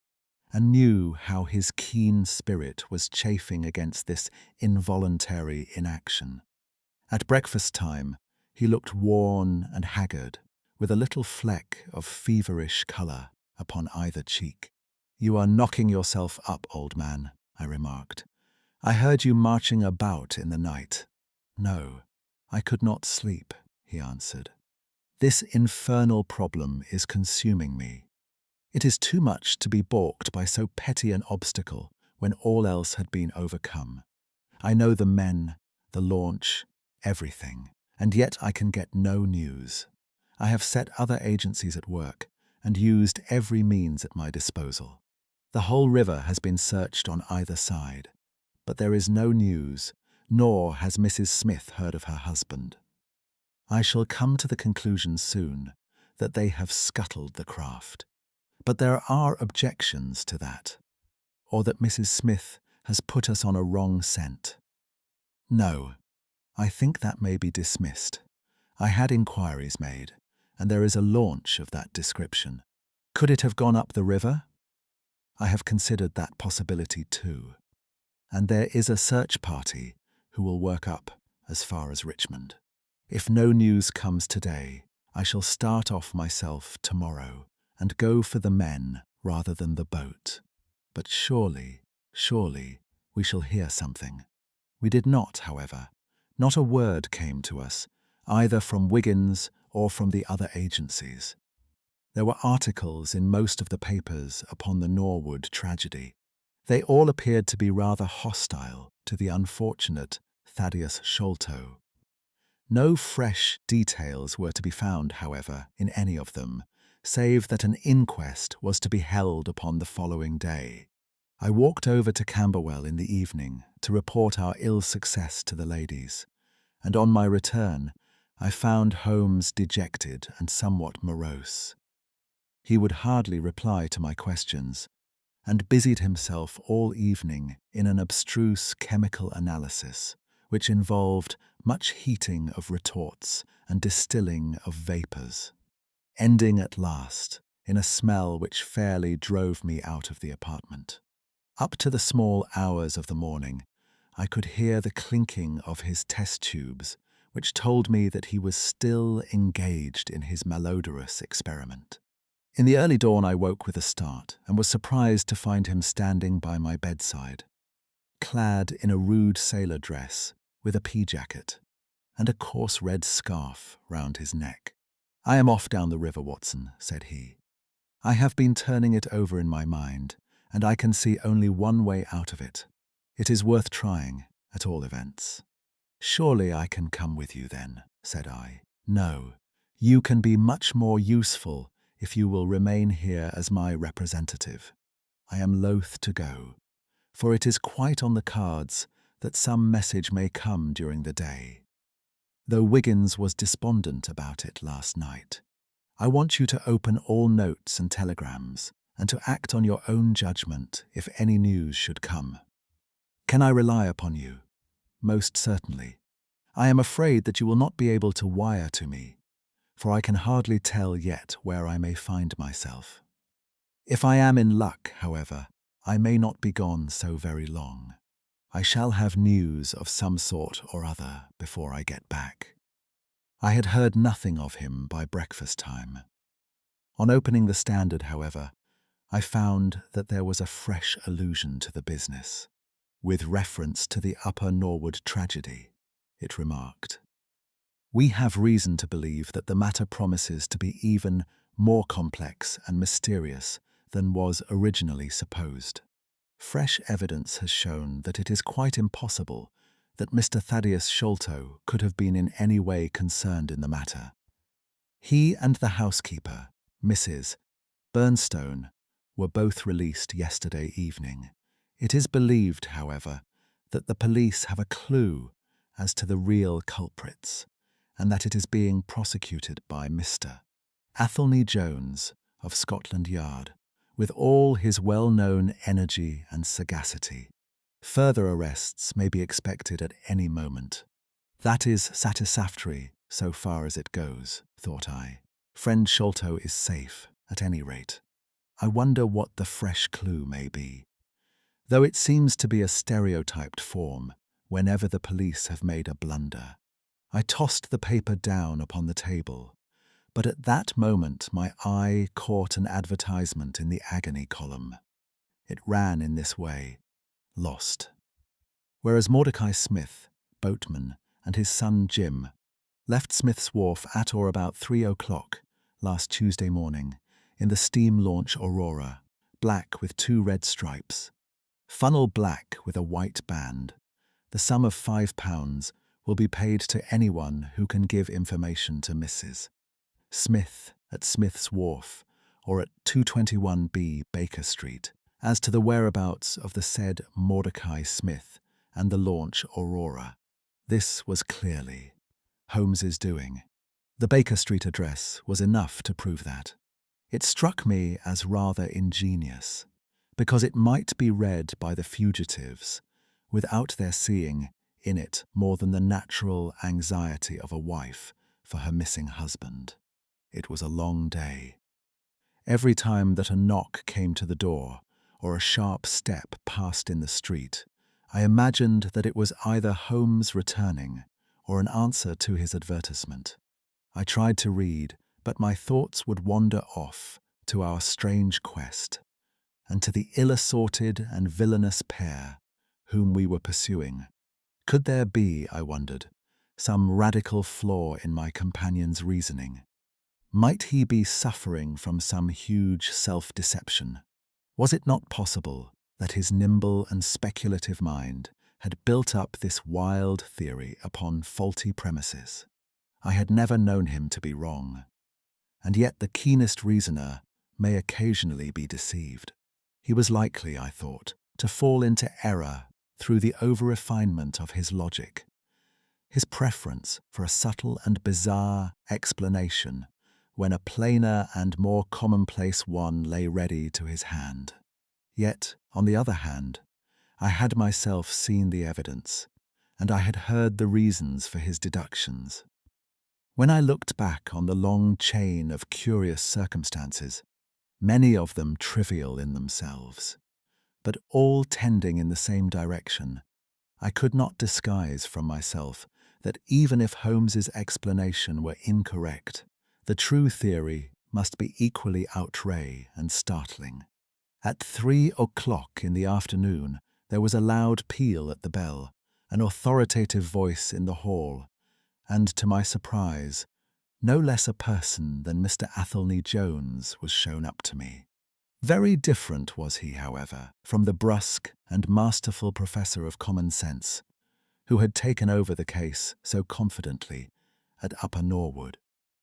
Speaker 1: and knew how his keen spirit was chafing against this involuntary inaction. At breakfast time he looked worn and haggard, with a little fleck of feverish colour upon either cheek. "You are knocking yourself up, old man," I remarked. "I heard you marching about in the night." "No, I could not sleep, he answered. This infernal problem is consuming me. It is too much to be balked by so petty an obstacle when all else had been overcome. I know the men, the launch, everything, and yet I can get no news. I have set other agencies at work and used every means at my disposal. The whole river has been searched on either side, but there is no news, nor has Mrs. Smith heard of her husband. I shall come to the conclusion soon that they have scuttled the craft. But there are objections to that, or that Mrs. Smith has put us on a wrong scent. No, I think that may be dismissed. I had inquiries made, and there is a launch of that description. Could it have gone up the river? I have considered that possibility too. And there is a search party who will work up as far as Richmond. If no news comes today, I shall start off myself tomorrow and go for the men rather than the boat. But surely, we shall hear something. We did not, however. Not a word came to us, either from Wiggins or from the other agencies. There were articles in most of the papers upon the Norwood tragedy. They all appeared to be rather hostile to the unfortunate Thaddeus Sholto. No fresh details were to be found, however, in any of them, save that an inquest was to be held upon the following day. I walked over to Camberwell in the evening to report our ill success to the ladies, and on my return I found Holmes dejected and somewhat morose. He would hardly reply to my questions, and busied himself all evening in an abstruse chemical analysis, which involved much heating of retorts and distilling of vapours, ending at last in a smell which fairly drove me out of the apartment. Up to the small hours of the morning, I could hear the clinking of his test tubes, which told me that he was still engaged in his malodorous experiment. In the early dawn I woke with a start and was surprised to find him standing by my bedside, clad in a rude sailor dress with a pea-jacket and a coarse red scarf round his neck. "I am off down the river, Watson," said he. "I have been turning it over in my mind, and I can see only one way out of it. It is worth trying, at all events." "Surely I can come with you then," said I. "No, you can be much more useful if you will remain here as my representative. I am loath to go, for it is quite on the cards that some message may come during the day. Though Wiggins was despondent about it last night, I want you to open all notes and telegrams, and to act on your own judgment if any news should come. Can I rely upon you? Most certainly. I am afraid that you will not be able to wire to me, for I can hardly tell yet where I may find myself. If I am in luck, however, I may not be gone so very long. I shall have news of some sort or other before I get back." I had heard nothing of him by breakfast time. On opening the Standard, however, I found that there was a fresh allusion to the business, with reference to the Upper Norwood tragedy. It remarked, "We have reason to believe that the matter promises to be even more complex and mysterious than was originally supposed. Fresh evidence has shown that it is quite impossible that Mr. Thaddeus Sholto could have been in any way concerned in the matter. He and the housekeeper, Mrs. Burnstone, were both released yesterday evening. It is believed, however, that the police have a clue as to the real culprits, and that it is being prosecuted by Mr. Athelney Jones of Scotland Yard, with all his well-known energy and sagacity. Further arrests may be expected at any moment. That is satisfactory so far as it goes, thought I. Friend Sholto is safe, at any rate. I wonder what the fresh clue may be, though it seems to be a stereotyped form whenever the police have made a blunder. I tossed the paper down upon the table, but at that moment my eye caught an advertisement in the agony column. It ran in this way: "Lost." Whereas Mordecai Smith, boatman, and his son Jim Left Smith's Wharf at or about 3 o'clock last Tuesday morning in the steam launch Aurora, black with 2 red stripes. Funnel black with a white band. The sum of £5 will be paid to anyone who can give information to Mrs. Smith at Smith's Wharf or at 221B Baker Street as to the whereabouts of the said Mordecai Smith and the launch Aurora. This was clearly Holmes's doing. The Baker Street address was enough to prove that. It struck me as rather ingenious, because it might be read by the fugitives without their seeing in it more than the natural anxiety of a wife for her missing husband. It was a long day. Every time that a knock came to the door or a sharp step passed in the street, I imagined that it was either Holmes returning or an answer to his advertisement. I tried to read, but my thoughts would wander off to our strange quest and to the ill-assorted and villainous pair whom we were pursuing. Could there be, I wondered, some radical flaw in my companion's reasoning? Might he be suffering from some huge self-deception? Was it not possible that his nimble and speculative mind had built up this wild theory upon faulty premises? I had never known him to be wrong, and yet the keenest reasoner may occasionally be deceived. He was likely, I thought, to fall into error through the over-refinement of his logic, his preference for a subtle and bizarre explanation when a plainer and more commonplace one lay ready to his hand. Yet, on the other hand, I had myself seen the evidence, and I had heard the reasons for his deductions. When I looked back on the long chain of curious circumstances, many of them trivial in themselves, but all tending in the same direction, I could not disguise from myself that even if Holmes's explanation were incorrect, the true theory must be equally outre and startling. At 3 o'clock in the afternoon, there was a loud peal at the bell, an authoritative voice in the hall, and to my surprise, no less a person than Mr. Athelney Jones was shown up to me. Very different was he, however, from the brusque and masterful professor of common sense, who had taken over the case so confidently at Upper Norwood.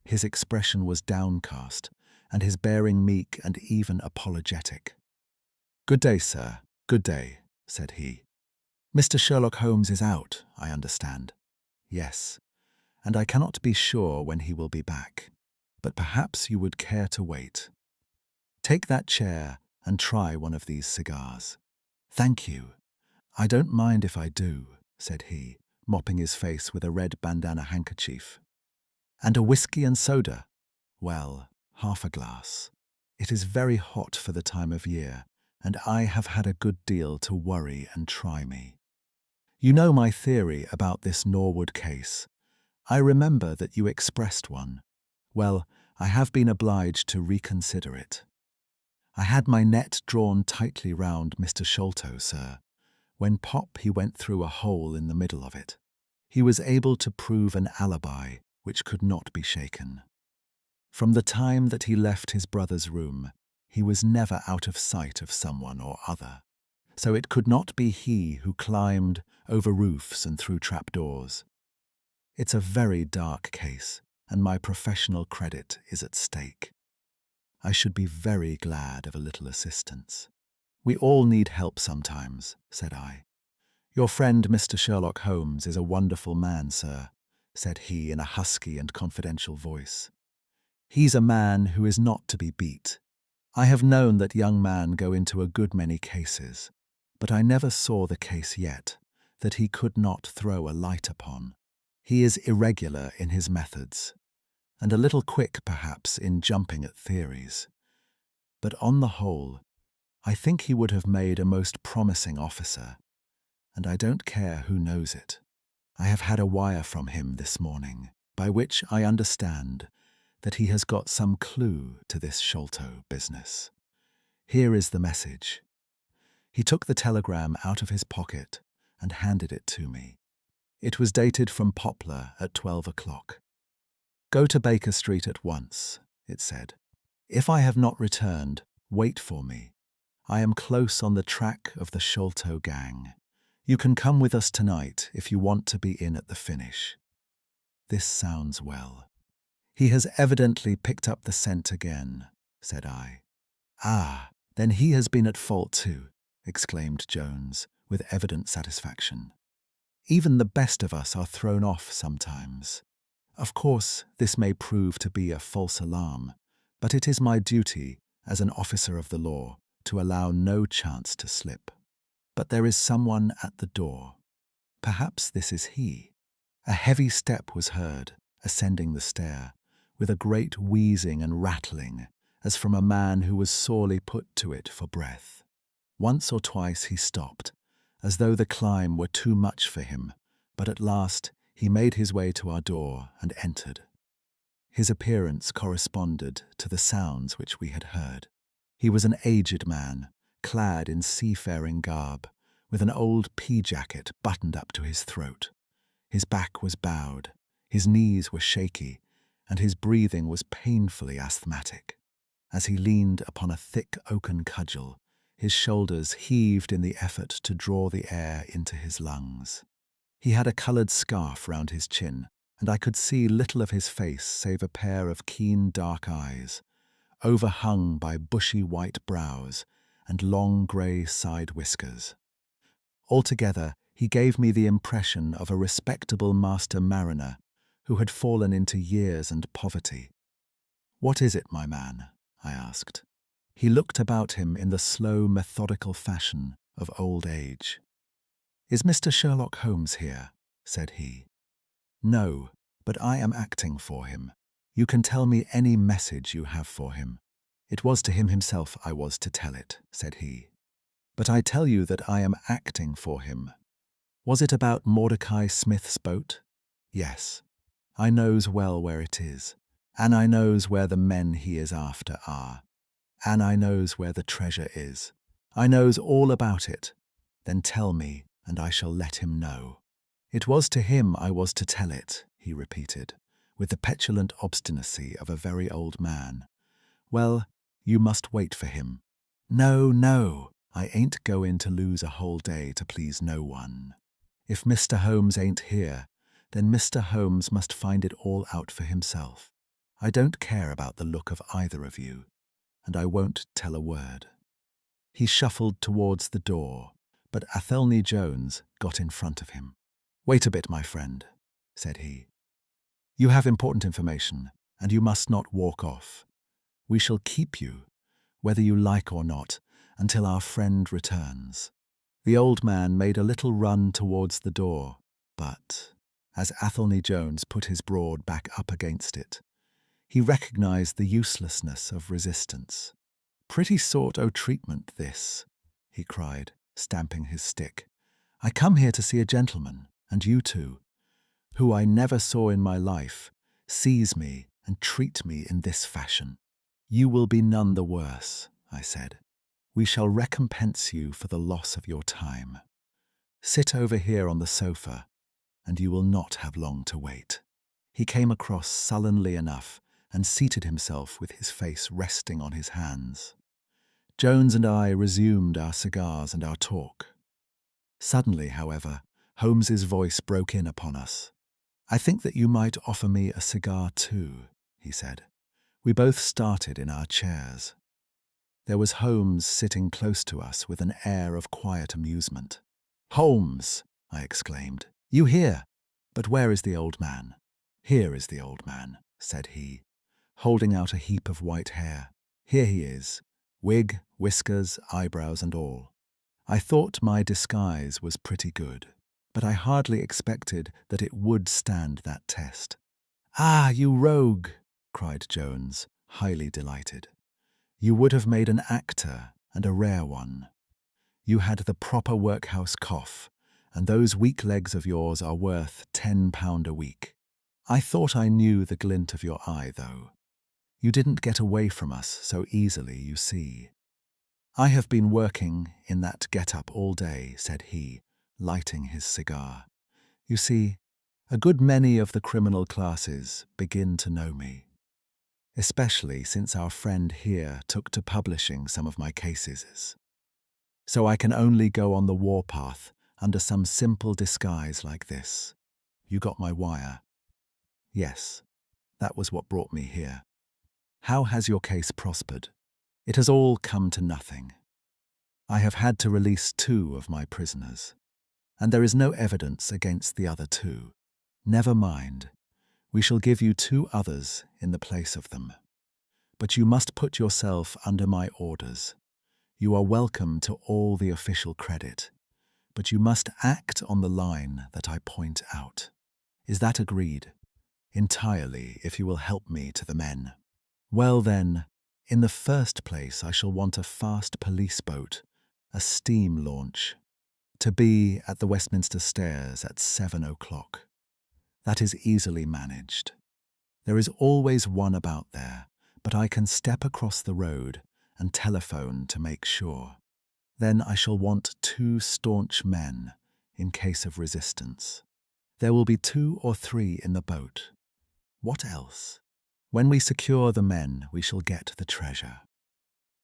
Speaker 1: His expression was downcast, and his bearing meek and even apologetic. "Good day, sir, good day," said he. "Mr. Sherlock Holmes is out, I understand." "Yes, and I cannot be sure when he will be back, but perhaps you would care to wait. Take that chair and try one of these cigars." "Thank you. I don't mind if I do," said he, mopping his face with a red bandana handkerchief. "And a whiskey and soda?" "Well, half a glass. It is very hot for the time of year, and I have had a good deal to worry and try me. You know my theory about this Norwood case. I remember that you expressed one. Well, I have been obliged to reconsider it. I had my net drawn tightly round Mr. Sholto, sir. When he went through a hole in the middle of it. He was able to prove an alibi which could not be shaken. From the time that he left his brother's room, he was never out of sight of someone or other. So it could not be he who climbed over roofs and through trapdoors. It's a very dark case, and my professional credit is at stake. I should be very glad of a little assistance." "We all need help sometimes," said I. "Your friend Mr. Sherlock Holmes is a wonderful man, sir," said he in a husky and confidential voice. "He's a man who is not to be beat. I have known that young man go into a good many cases, but I never saw the case yet that he could not throw a light upon. He is irregular in his methods, and a little quick, perhaps, in jumping at theories. But on the whole, I think he would have made a most promising officer, and I don't care who knows it. I have had a wire from him this morning, by which I understand that he has got some clue to this Sholto business. Here is the message." He took the telegram out of his pocket and handed it to me. It was dated from Poplar at 12 o'clock. Go to Baker Street at once, it said. If I have not returned, wait for me. I am close on the track of the Sholto gang. You can come with us tonight if you want to be in at the finish. This sounds well. He has evidently picked up the scent again, said I. Ah, then he has been at fault too, exclaimed Jones, with evident satisfaction. Even the best of us are thrown off sometimes. Of course, this may prove to be a false alarm, but it is my duty, as an officer of the law, to allow no chance to slip. But there is someone at the door. Perhaps this is he. A heavy step was heard, ascending the stair, with a great wheezing and rattling, as from a man who was sorely put to it for breath. Once or twice he stopped, as though the climb were too much for him, but at last he made his way to our door and entered. His appearance corresponded to the sounds which we had heard. He was an aged man, clad in seafaring garb, with an old pea-jacket buttoned up to his throat. His back was bowed, his knees were shaky, and his breathing was painfully asthmatic. As he leaned upon a thick oaken cudgel, his shoulders heaved in the effort to draw the air into his lungs. He had a coloured scarf round his chin, and I could see little of his face save a pair of keen dark eyes, overhung by bushy white brows and long grey side whiskers. Altogether, he gave me the impression of a respectable master mariner who had fallen into years and poverty. "What is it, my man?" I asked. He looked about him in the slow, methodical fashion of old age. "Is Mr. Sherlock Holmes here?" said he. "No, but I am acting for him. You can tell me any message you have for him." "It was to him himself I was to tell it," said he. "But I tell you that I am acting for him. Was it about Mordecai Smith's boat?" "Yes. I knows well where it is, and I knows where the men he is after are, and I knows where the treasure is. I knows all about it. Then tell me, and I shall let him know." "It was to him I was to tell it," he repeated, with the petulant obstinacy of a very old man. "Well, you must wait for him." "No, no, I ain't going to lose a whole day to please no one. If Mr. Holmes ain't here, then Mr. Holmes must find it all out for himself. I don't care about the look of either of you, and I won't tell a word." He shuffled towards the door, but Athelney Jones got in front of him. "Wait a bit, my friend," said he. "You have important information, and you must not walk off. We shall keep you, whether you like or not, until our friend returns." The old man made a little run towards the door, but, as Athelney Jones put his broad back up against it, he recognized the uselessness of resistance. "Pretty sort o' treatment, this," he cried, stamping his stick. "I come here to see a gentleman, and you two, who I never saw in my life, seize me and treat me in this fashion." "You will be none the worse," I said. "We shall recompense you for the loss of your time. Sit over here on the sofa, and you will not have long to wait." He came across sullenly enough and seated himself with his face resting on his hands. Jones and I resumed our cigars and our talk. Suddenly, however, Holmes's voice broke in upon us. "I think that you might offer me a cigar too," he said. We both started in our chairs. There was Holmes sitting close to us with an air of quiet amusement. "Holmes!" I exclaimed. "You here? But where is the old man?" "Here is the old man," said he, holding out a heap of white hair. "Here he is, wig, whiskers, eyebrows and all. I thought my disguise was pretty good, but I hardly expected that it would stand that test." "Ah, you rogue!" cried Jones, highly delighted. "You would have made an actor, and a rare one. You had the proper workhouse cough, and those weak legs of yours are worth £10 a week. I thought I knew the glint of your eye, though. You didn't get away from us so easily, you see." "I have been working in that get-up all day," said he, lighting his cigar. "You see, A good many of the criminal classes begin to know me, especially since our friend here took to publishing some of my cases. So I can only go on the warpath under some simple disguise like this. You got my wire? Yes, that was what brought me here. How has your case prospered? It has all come to nothing. I have had to release 2 of my prisoners, and there is no evidence against the other 2. Never mind, we shall give you 2 others in the place of them. But you must put yourself under my orders. You are welcome to all the official credit, but you must act on the line that I point out. Is that agreed? Entirely, if you will help me to the men. Well then, in the first place I shall want a fast police boat, a steam launch, to be at the Westminster Stairs at 7 o'clock. That is easily managed. There is always one about there, but I can step across the road and telephone to make sure. Then I shall want 2 staunch men in case of resistance. There will be 2 or 3 in the boat. What else? When we secure the men, we shall get the treasure.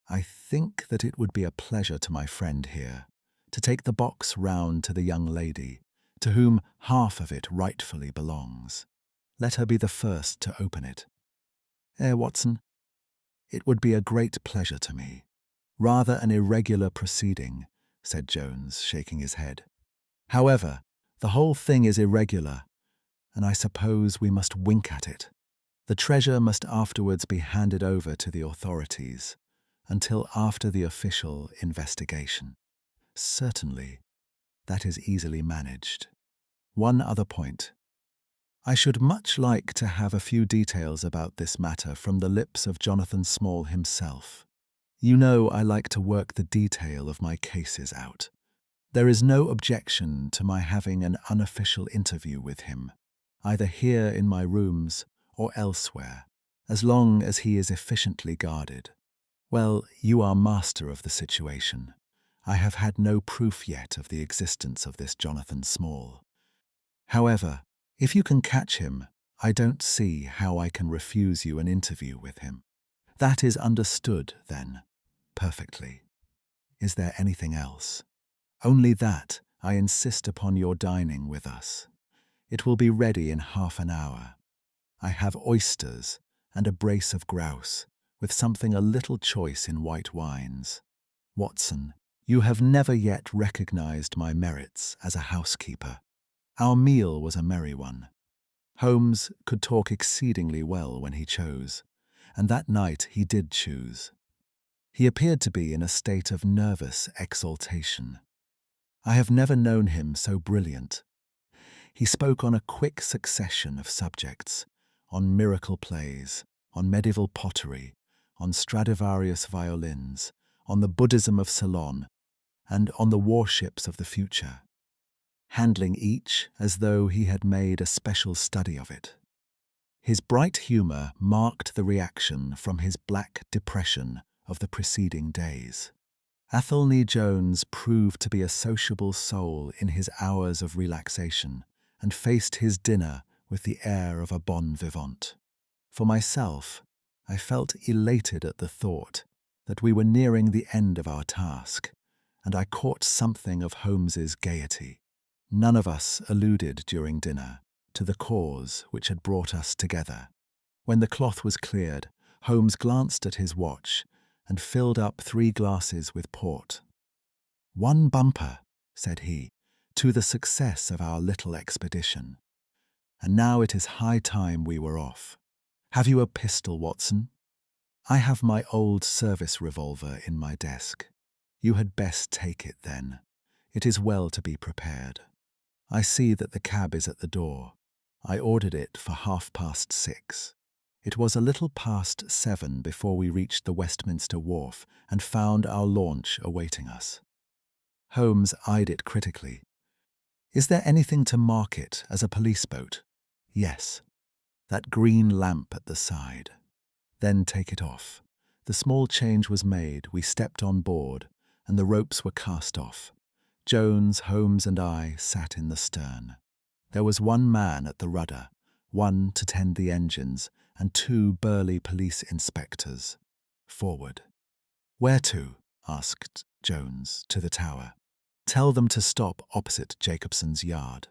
Speaker 1: I think that it would be a pleasure to my friend here to take the box round to the young lady, to whom half of it rightfully belongs. Let her be the first to open it. Watson, it would be a great pleasure to me. Rather an irregular proceeding, said Jones, shaking his head. However, the whole thing is irregular, and I suppose we must wink at it. The treasure must afterwards be handed over to the authorities, until after the official investigation. Certainly, that is easily managed. One other point. I should much like to have a few details about this matter from the lips of Jonathan Small himself. You know I like to work the detail of my cases out. There is no objection to my having an unofficial interview with him, either here in my rooms or elsewhere, as long as he is efficiently guarded. Well, you are master of the situation. I have had no proof yet of the existence of this Jonathan Small. However, if you can catch him, I don't see how I can refuse you an interview with him. That is understood, then, perfectly. Is there anything else? Only that I insist upon your dining with us. It will be ready in half an hour. I have oysters and a brace of grouse, with something a little choice in white wines. Watson, you have never yet recognized my merits as a housekeeper. Our meal was a merry one. Holmes could talk exceedingly well when he chose, and that night he did choose. He appeared to be in a state of nervous exaltation. I have never known him so brilliant. He spoke on a quick succession of subjects, on miracle plays, on medieval pottery, on Stradivarius violins, on the Buddhism of Ceylon, and on the warships of the future, handling each as though he had made a special study of it. His bright humour marked the reaction from his black depression of the preceding days. Athelney Jones proved to be a sociable soul in his hours of relaxation, and faced his dinner with the air of a bon vivant. For myself, I felt elated at the thought that we were nearing the end of our task, and I caught something of Holmes's gaiety. None of us alluded during dinner to the cause which had brought us together. When the cloth was cleared, Holmes glanced at his watch and filled up 3 glasses with port. "1 bumper," said he, "to the success of our little expedition. And now it is high time we were off. Have you a pistol, Watson? I have my old service revolver in my desk. You had best take it then. It is well to be prepared. I see that the cab is at the door. I ordered it for 6:30. It was a little past 7 before we reached the Westminster Wharf and found our launch awaiting us." Holmes eyed it critically. "Is there anything to mark it as a police boat?" "Yes. That green lamp at the side." "Then take it off." The small change was made, we stepped on board, and the ropes were cast off. Jones, Holmes, and I sat in the stern. There was one man at the rudder, one to tend the engines, and two burly police inspectors. Forward. Where to? Asked Jones, to the tower. Tell them to stop opposite Jacobson's yard.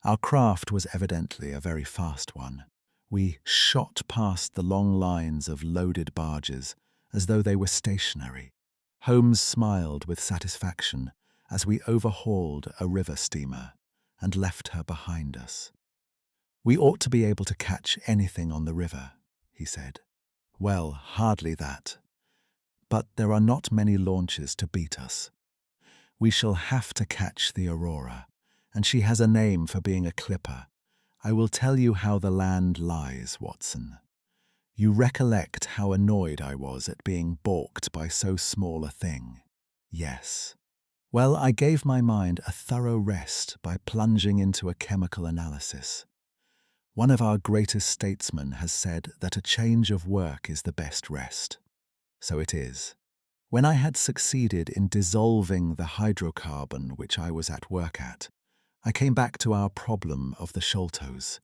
Speaker 1: Our craft was evidently a very fast one. We shot past the long lines of loaded barges as though they were stationary. Holmes smiled with satisfaction as we overhauled a river steamer and left her behind us. We ought to be able to catch anything on the river, he said. Well, hardly that. But there are not many launches to beat us. We shall have to catch the Aurora, and she has a name for being a clipper. I will tell you how the land lies, Watson. You recollect how annoyed I was at being balked by so small a thing? Yes. Well, I gave my mind a thorough rest by plunging into a chemical analysis. One of our greatest statesmen has said that a change of work is the best rest. So it is. When I had succeeded in dissolving the hydrocarbon which I was at work at, I came back to our problem of the Sholtos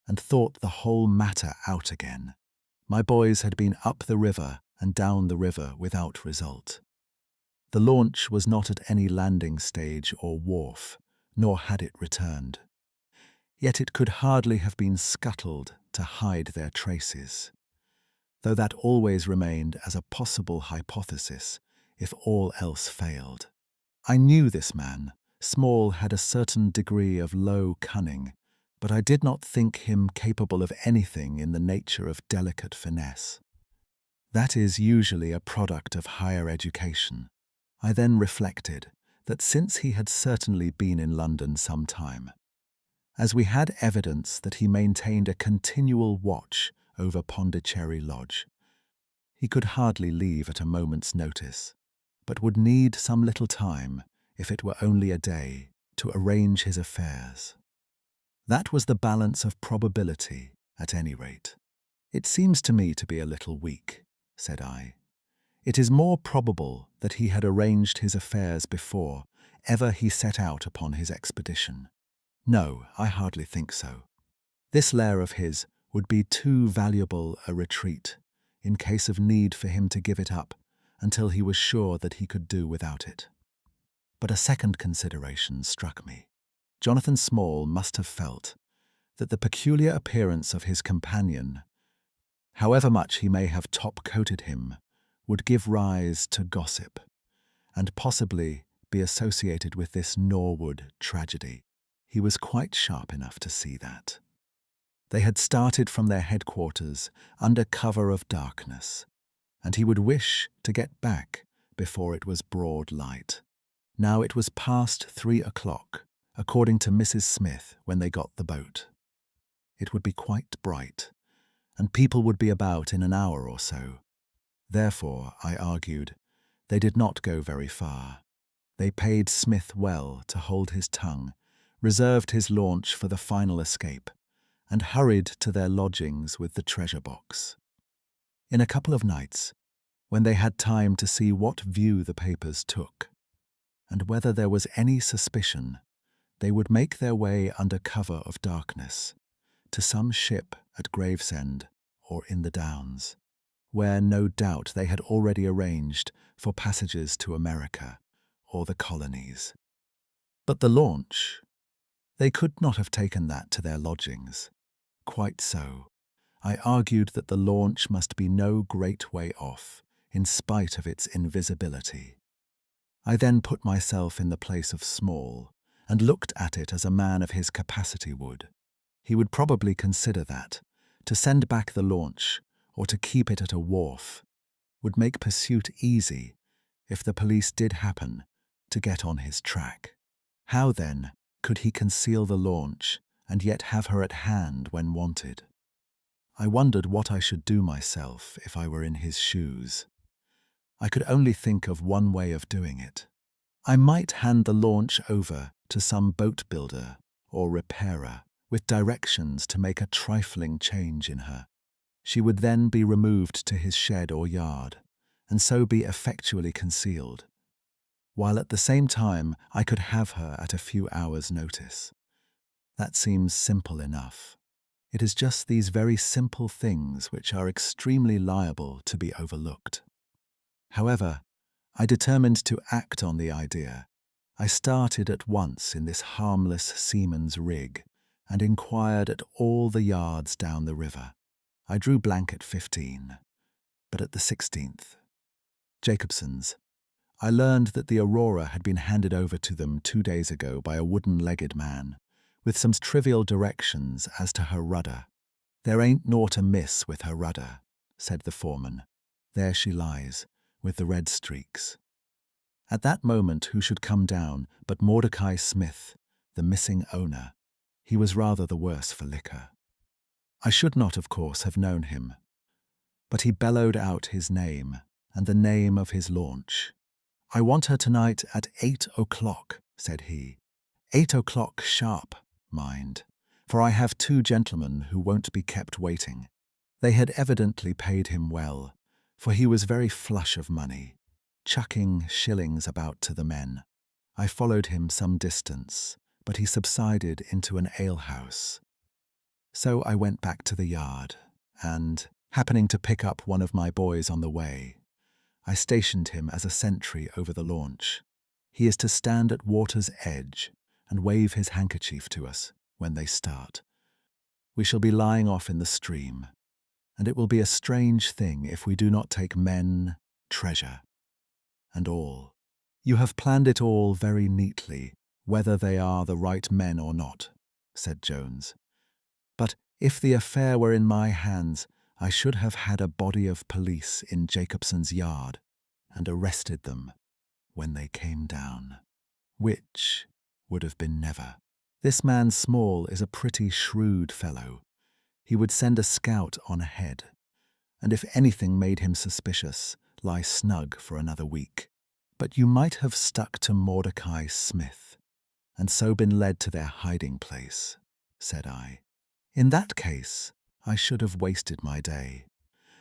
Speaker 1: and thought the whole matter out again. My boys had been up the river and down the river without result. The launch was not at any landing stage or wharf, nor had it returned. Yet it could hardly have been scuttled to hide their traces, though that always remained as a possible hypothesis if all else failed. I knew this man. Small had a certain degree of low cunning, but I did not think him capable of anything in the nature of delicate finesse. That is usually a product of higher education. I then reflected that since he had certainly been in London some time, as we had evidence that he maintained a continual watch over Pondicherry Lodge, he could hardly leave at a moment's notice, but would need some little time, if it were only a day, to arrange his affairs. That was the balance of probability, at any rate. It seems to me to be a little weak, said I. It is more probable that he had arranged his affairs before ever he set out upon his expedition. No, I hardly think so. This lair of his would be too valuable a retreat in case of need for him to give it up until he was sure that he could do without it. But a second consideration struck me. Jonathan Small must have felt that the peculiar appearance of his companion, however much he may have top-coated him, would give rise to gossip, and possibly be associated with this Norwood tragedy. He was quite sharp enough to see that. They had started from their headquarters under cover of darkness, and he would wish to get back before it was broad light. Now it was past 3 o'clock, according to Mrs. Smith, when they got the boat. It would be quite bright, and people would be about in an hour or so. Therefore, I argued, they did not go very far. They paid Smith well to hold his tongue, reserved his launch for the final escape, and hurried to their lodgings with the treasure box. In a couple of nights, when they had time to see what view the papers took, and whether there was any suspicion, they would make their way under cover of darkness to some ship at Gravesend or in the Downs, where no doubt they had already arranged for passages to America or the colonies. But the launch, they could not have taken that to their lodgings. Quite so. I argued that the launch must be no great way off, in spite of its invisibility. I then put myself in the place of Small, and looked at it as a man of his capacity would. He would probably consider that, to send back the launch, or to keep it at a wharf, would make pursuit easy if the police did happen to get on his track. How, then, could he conceal the launch and yet have her at hand when wanted? I wondered what I should do myself if I were in his shoes. I could only think of one way of doing it. I might hand the launch over to some boat builder or repairer with directions to make a trifling change in her. She would then be removed to his shed or yard, and so be effectually concealed, while at the same time I could have her at a few hours' notice. That seems simple enough. It is just these very simple things which are extremely liable to be overlooked. However, I determined to act on the idea. I started at once in this harmless seaman's rig and inquired at all the yards down the river. I drew blank at 15, but at the 16th, Jacobson's, I learned that the Aurora had been handed over to them 2 days ago by a wooden-legged man, with some trivial directions as to her rudder. "There ain't naught amiss with her rudder," said the foreman. "There she lies, with the red streaks." At that moment who should come down but Mordecai Smith, the missing owner. He was rather the worse for liquor. I should not, of course, have known him, but he bellowed out his name and the name of his launch. "I want her tonight at 8 o'clock, said he. 8 o'clock sharp, mind, for I have 2 gentlemen who won't be kept waiting. They had evidently paid him well, for he was very flush of money, chucking shillings about to the men. I followed him some distance, but he subsided into an alehouse. So I went back to the yard, and, happening to pick up one of my boys on the way, I stationed him as a sentry over the launch. He is to stand at water's edge and wave his handkerchief to us when they start. We shall be lying off in the stream, and it will be a strange thing if we do not take men, treasure, and all. You have planned it all very neatly, whether they are the right men or not, said Jones. But if the affair were in my hands, I should have had a body of police in Jacobson's yard and arrested them when they came down, which would have been never. This man Small is a pretty shrewd fellow. He would send a scout on ahead, and if anything made him suspicious, lie snug for another week. But you might have stuck to Mordecai Smith, and so been led to their hiding place, said I. In that case, I should have wasted my day.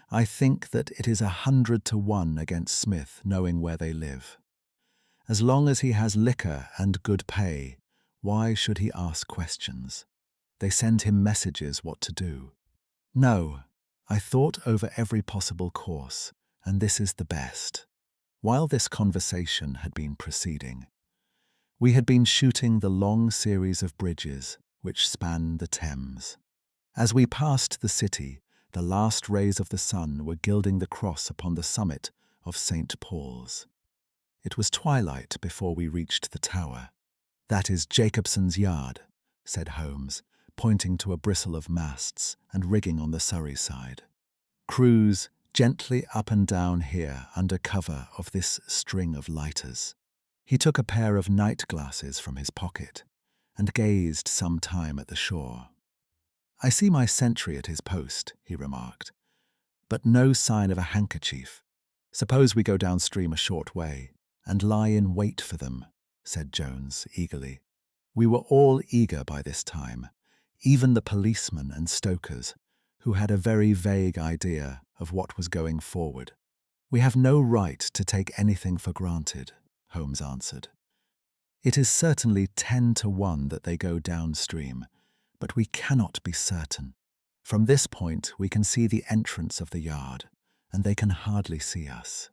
Speaker 1: I think that it is 100 to 1 against Smith knowing where they live. As long as he has liquor and good pay, why should he ask questions? They send him messages what to do. No, I thought over every possible course, and this is the best. While this conversation had been proceeding, we had been shooting the long series of bridges which span the Thames. As we passed the city, the last rays of the sun were gilding the cross upon the summit of St. Paul's. It was twilight before we reached the tower. "That is Jacobson's yard," said Holmes, pointing to a bristle of masts and rigging on the Surrey side. "Cruise gently up and down here under cover of this string of lighters." He took a pair of night glasses from his pocket and gazed some time at the shore. "I see my sentry at his post," he remarked, "but no sign of a handkerchief. Suppose we go downstream a short way and lie in wait for them," said Jones eagerly. We were all eager by this time, even the policemen and stokers, who had a very vague idea of what was going forward. "We have no right to take anything for granted," Holmes answered. "It is certainly 10 to 1 that they go downstream, but we cannot be certain. From this point we can see the entrance of the yard, and they can hardly see us.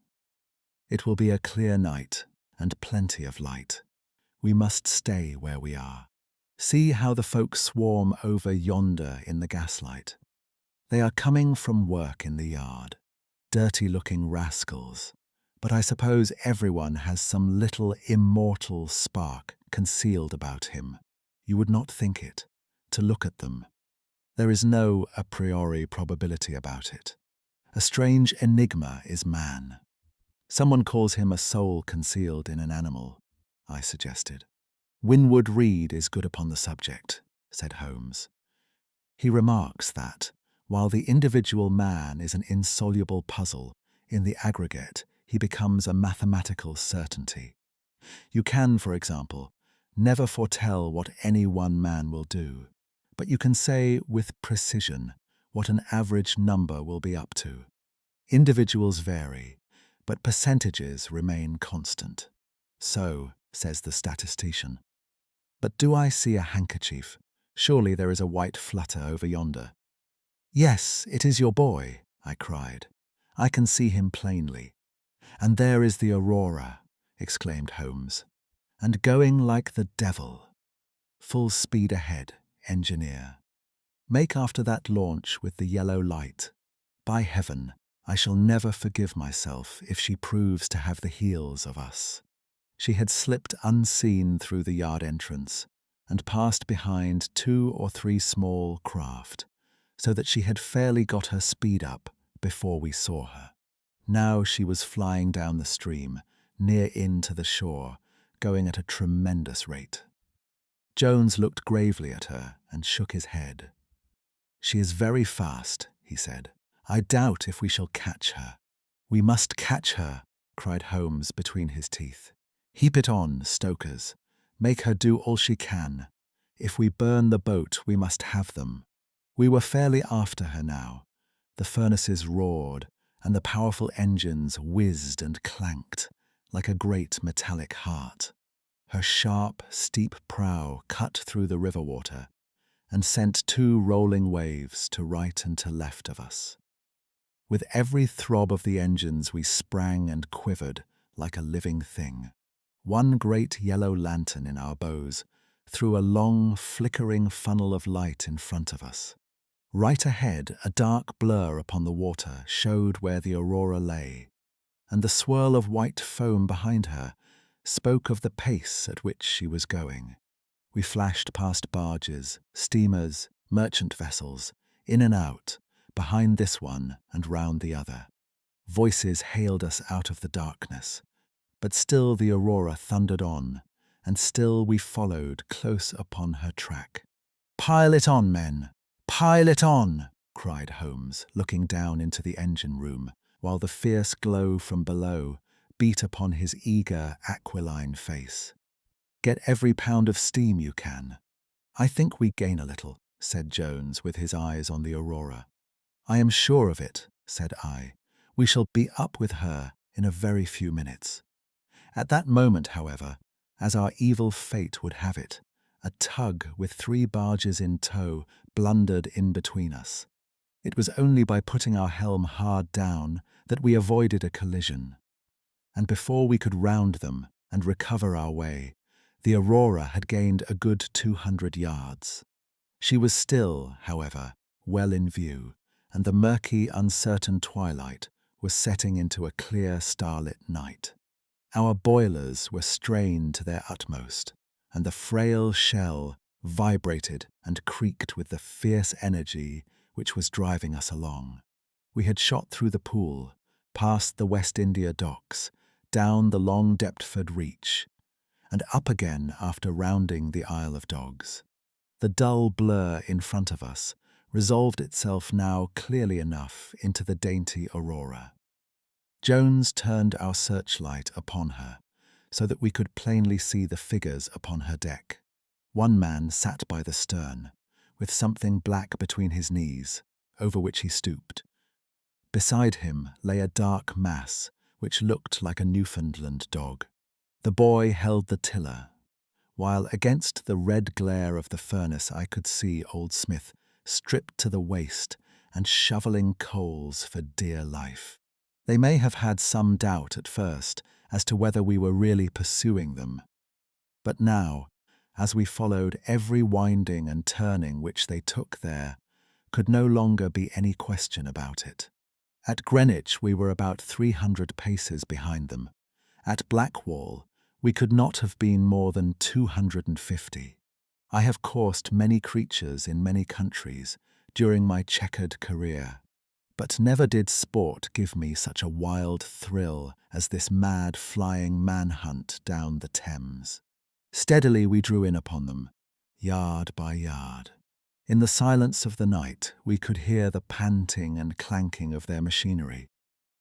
Speaker 1: It will be a clear night and plenty of light. We must stay where we are. See how the folk swarm over yonder in the gaslight. They are coming from work in the yard. Dirty-looking rascals. But I suppose everyone has some little immortal spark concealed about him. You would not think it, to look at them. There is no a priori probability about it. A strange enigma is man. Someone calls him a soul concealed in an animal, I suggested. Winwood Reade is good upon the subject, said Holmes. He remarks that, while the individual man is an insoluble puzzle, in the aggregate he becomes a mathematical certainty. You can, for example, never foretell what any one man will do, but you can say with precision what an average number will be up to. Individuals vary, but percentages remain constant. So, says the statistician. But do I see a handkerchief? Surely there is a white flutter over yonder. Yes, it is your boy, I cried. I can see him plainly. And there is the aurora, exclaimed Holmes. And going like the devil. Full speed ahead, engineer. Make after that launch with the yellow light. By heaven, I shall never forgive myself if she proves to have the heels of us. She had slipped unseen through the yard entrance and passed behind 2 or 3 small craft, so that she had fairly got her speed up before we saw her. Now she was flying down the stream, near in to the shore, going at a tremendous rate. Jones looked gravely at her and shook his head. She is very fast, he said. I doubt if we shall catch her. We must catch her, cried Holmes between his teeth. Heap it on, stokers. Make her do all she can. If we burn the boat, we must have them. We were fairly after her now. The furnaces roared, and the powerful engines whizzed and clanked, like a great metallic heart. Her sharp, steep prow cut through the river water, and sent 2 rolling waves to right and to left of us. With every throb of the engines we sprang and quivered like a living thing. One great yellow lantern in our bows threw a long, flickering funnel of light in front of us. Right ahead, a dark blur upon the water showed where the aurora lay, and the swirl of white foam behind her spoke of the pace at which she was going. We flashed past barges, steamers, merchant vessels, in and out, behind this one and round the other. Voices hailed us out of the darkness, but still the aurora thundered on, and still we followed close upon her track. "Pile it on, men! Pile it on!" cried Holmes, looking down into the engine room, while the fierce glow from below beat upon his eager, aquiline face. "Get every pound of steam you can." "I think we gain a little," said Jones, with his eyes on the aurora. "I am sure of it," said I. "We shall be up with her in a very few minutes." At that moment, however, as our evil fate would have it, a tug with 3 barges in tow blundered in between us. It was only by putting our helm hard down that we avoided a collision. And before we could round them and recover our way, the aurora had gained a good 200 yards. She was still, however, well in view, and the murky, uncertain twilight was setting into a clear, starlit night. Our boilers were strained to their utmost, and the frail shell vibrated and creaked with the fierce energy which was driving us along. We had shot through the pool, past the West India docks, down the long Deptford reach, and up again after rounding the Isle of Dogs. The dull blur in front of us resolved itself now clearly enough into the dainty aurora. Jones turned our searchlight upon her, so that we could plainly see the figures upon her deck. One man sat by the stern, with something black between his knees, over which he stooped. Beside him lay a dark mass, which looked like a Newfoundland dog. The boy held the tiller, while against the red glare of the furnace I could see old Smith stripped to the waist and shoveling coals for dear life. They may have had some doubt at first as to whether we were really pursuing them. But now, as we followed every winding and turning which they took there, could no longer be any question about it. At Greenwich we were about 300 paces behind them. At Blackwall we could not have been more than 250. I have coursed many creatures in many countries during my checkered career, but never did sport give me such a wild thrill as this mad flying manhunt down the Thames. Steadily we drew in upon them, yard by yard. In the silence of the night we could hear the panting and clanking of their machinery.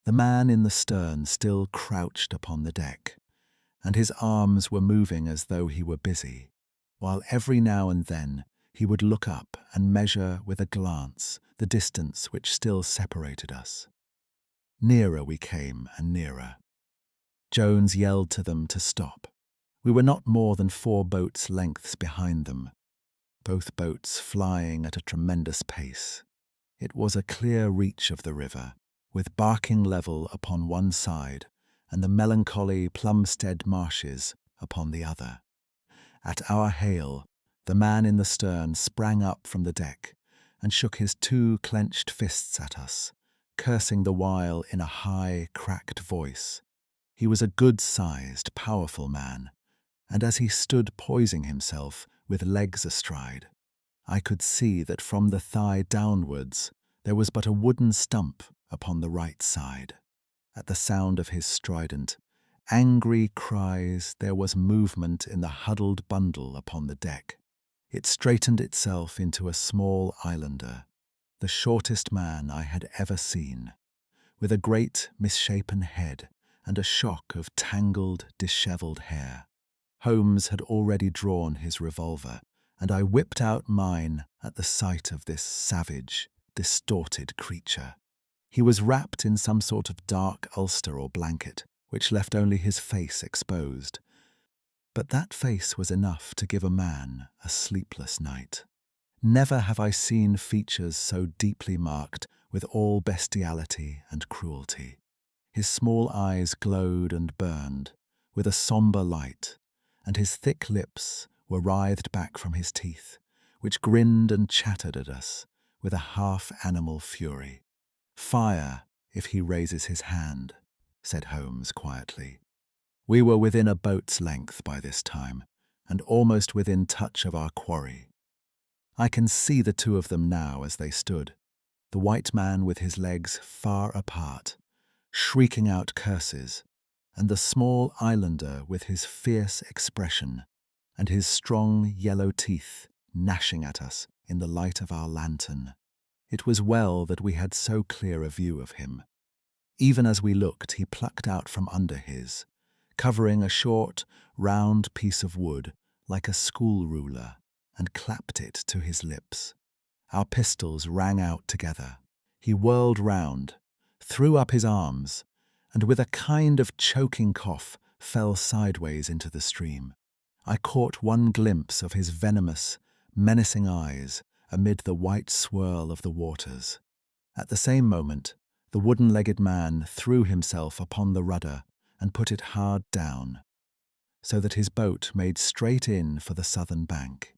Speaker 1: The man in the stern still crouched upon the deck, and his arms were moving as though he were busy, while every now and then he would look up and measure with a glance the distance which still separated us. Nearer we came and nearer. Jones yelled to them to stop. We were not more than 4 boats' lengths behind them. both boats flying at a tremendous pace. It was a clear reach of the river, with Barking Level upon one side and the melancholy Plumstead Marshes upon the other. At our hail, the man in the stern sprang up from the deck and shook his two clenched fists at us, cursing the while in a high, cracked voice. He was a good-sized, powerful man, and as he stood poising himself with legs astride, I could see that from the thigh downwards there was but a wooden stump upon the right side. At the sound of his strident, angry cries there was movement in the huddled bundle upon the deck. It straightened itself into a small islander, the shortest man I had ever seen, with a great misshapen head and a shock of tangled, dishevelled hair. Holmes had already drawn his revolver, and I whipped out mine at the sight of this savage, distorted creature. He was wrapped in some sort of dark ulster or blanket, which left only his face exposed. But that face was enough to give a man a sleepless night. Never have I seen features so deeply marked with all bestiality and cruelty. His small eyes glowed and burned with a sombre light, and his thick lips were writhed back from his teeth, which grinned and chattered at us with a half-animal fury. "Fire, if he raises his hand," said Holmes quietly. We were within a boat's length by this time, and almost within touch of our quarry. I can see the two of them now as they stood, the white man with his legs far apart, shrieking out curses, and the small islander with his fierce expression and his strong yellow teeth gnashing at us in the light of our lantern. It was well that we had so clear a view of him. Even as we looked, he plucked out from under his, covering a short, round piece of wood like a school ruler, and clapped it to his lips. Our pistols rang out together. He whirled round, threw up his arms, and with a kind of choking cough fell sideways into the stream. I caught one glimpse of his venomous, menacing eyes amid the white swirl of the waters. At the same moment, the wooden-legged man threw himself upon the rudder and put it hard down, so that his boat made straight in for the southern bank,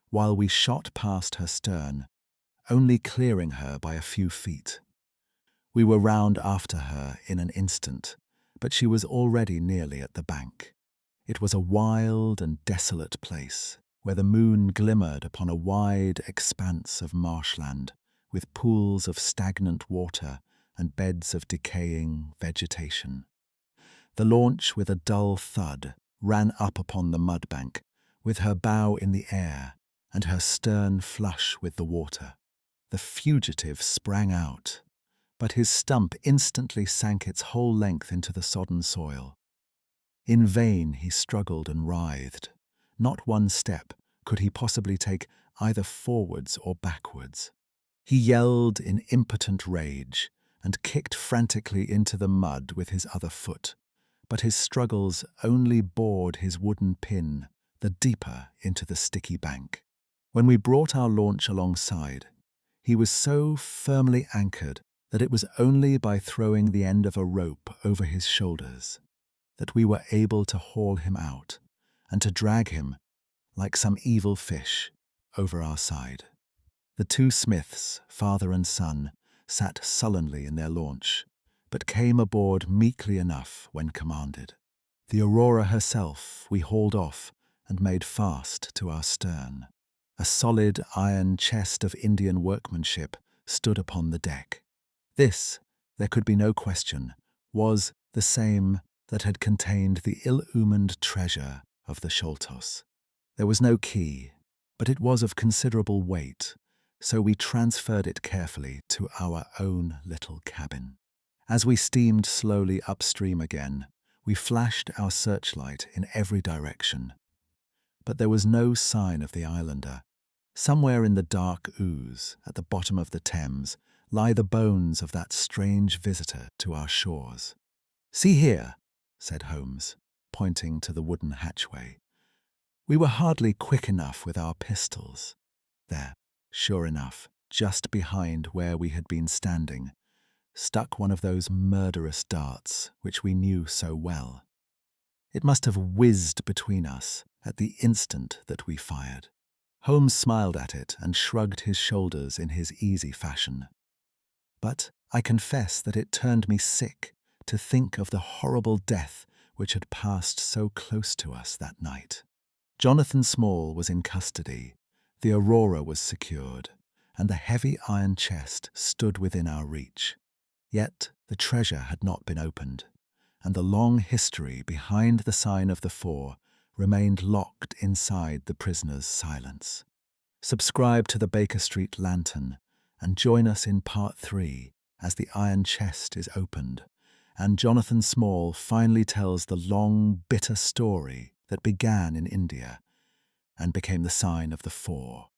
Speaker 1: while we shot past her stern, only clearing her by a few feet. We were round after her in an instant, but she was already nearly at the bank. It was a wild and desolate place, where the moon glimmered upon a wide expanse of marshland, with pools of stagnant water and beds of decaying vegetation. The launch, with a dull thud, ran up upon the mudbank, with her bow in the air and her stern flush with the water. The fugitive sprang out, but his stump instantly sank its whole length into the sodden soil. In vain he struggled and writhed. Not one step could he possibly take either forwards or backwards. He yelled in impotent rage and kicked frantically into the mud with his other foot, but his struggles only bored his wooden pin the deeper into the sticky bank. When we brought our launch alongside, he was so firmly anchored that it was only by throwing the end of a rope over his shoulders that we were able to haul him out and to drag him, like some evil fish, over our side. The two Smiths, father and son, sat sullenly in their launch, but came aboard meekly enough when commanded. The Aurora herself we hauled off and made fast to our stern. A solid iron chest of Indian workmanship stood upon the deck. This, there could be no question, was the same that had contained the ill-omened treasure of the Sholtos. There was no key, but it was of considerable weight, so we transferred it carefully to our own little cabin. As we steamed slowly upstream again, we flashed our searchlight in every direction. But there was no sign of the islander. Somewhere in the dark ooze, at the bottom of the Thames, lie the bones of that strange visitor to our shores. "See here," said Holmes, pointing to the wooden hatchway. We were hardly quick enough with our pistols. There, sure enough, just behind where we had been standing, stuck one of those murderous darts which we knew so well. It must have whizzed between us at the instant that we fired. Holmes smiled at it and shrugged his shoulders in his easy fashion. But I confess that it turned me sick to think of the horrible death which had passed so close to us that night. Jonathan Small was in custody, the Aurora was secured, and the heavy iron chest stood within our reach. Yet the treasure had not been opened, and the long history behind the sign of the four remained locked inside the prisoner's silence. Subscribe to the Baker Street Lantern and join us in part 3 as the iron chest is opened and Jonathan Small finally tells the long, bitter story that began in India and became the sign of the four.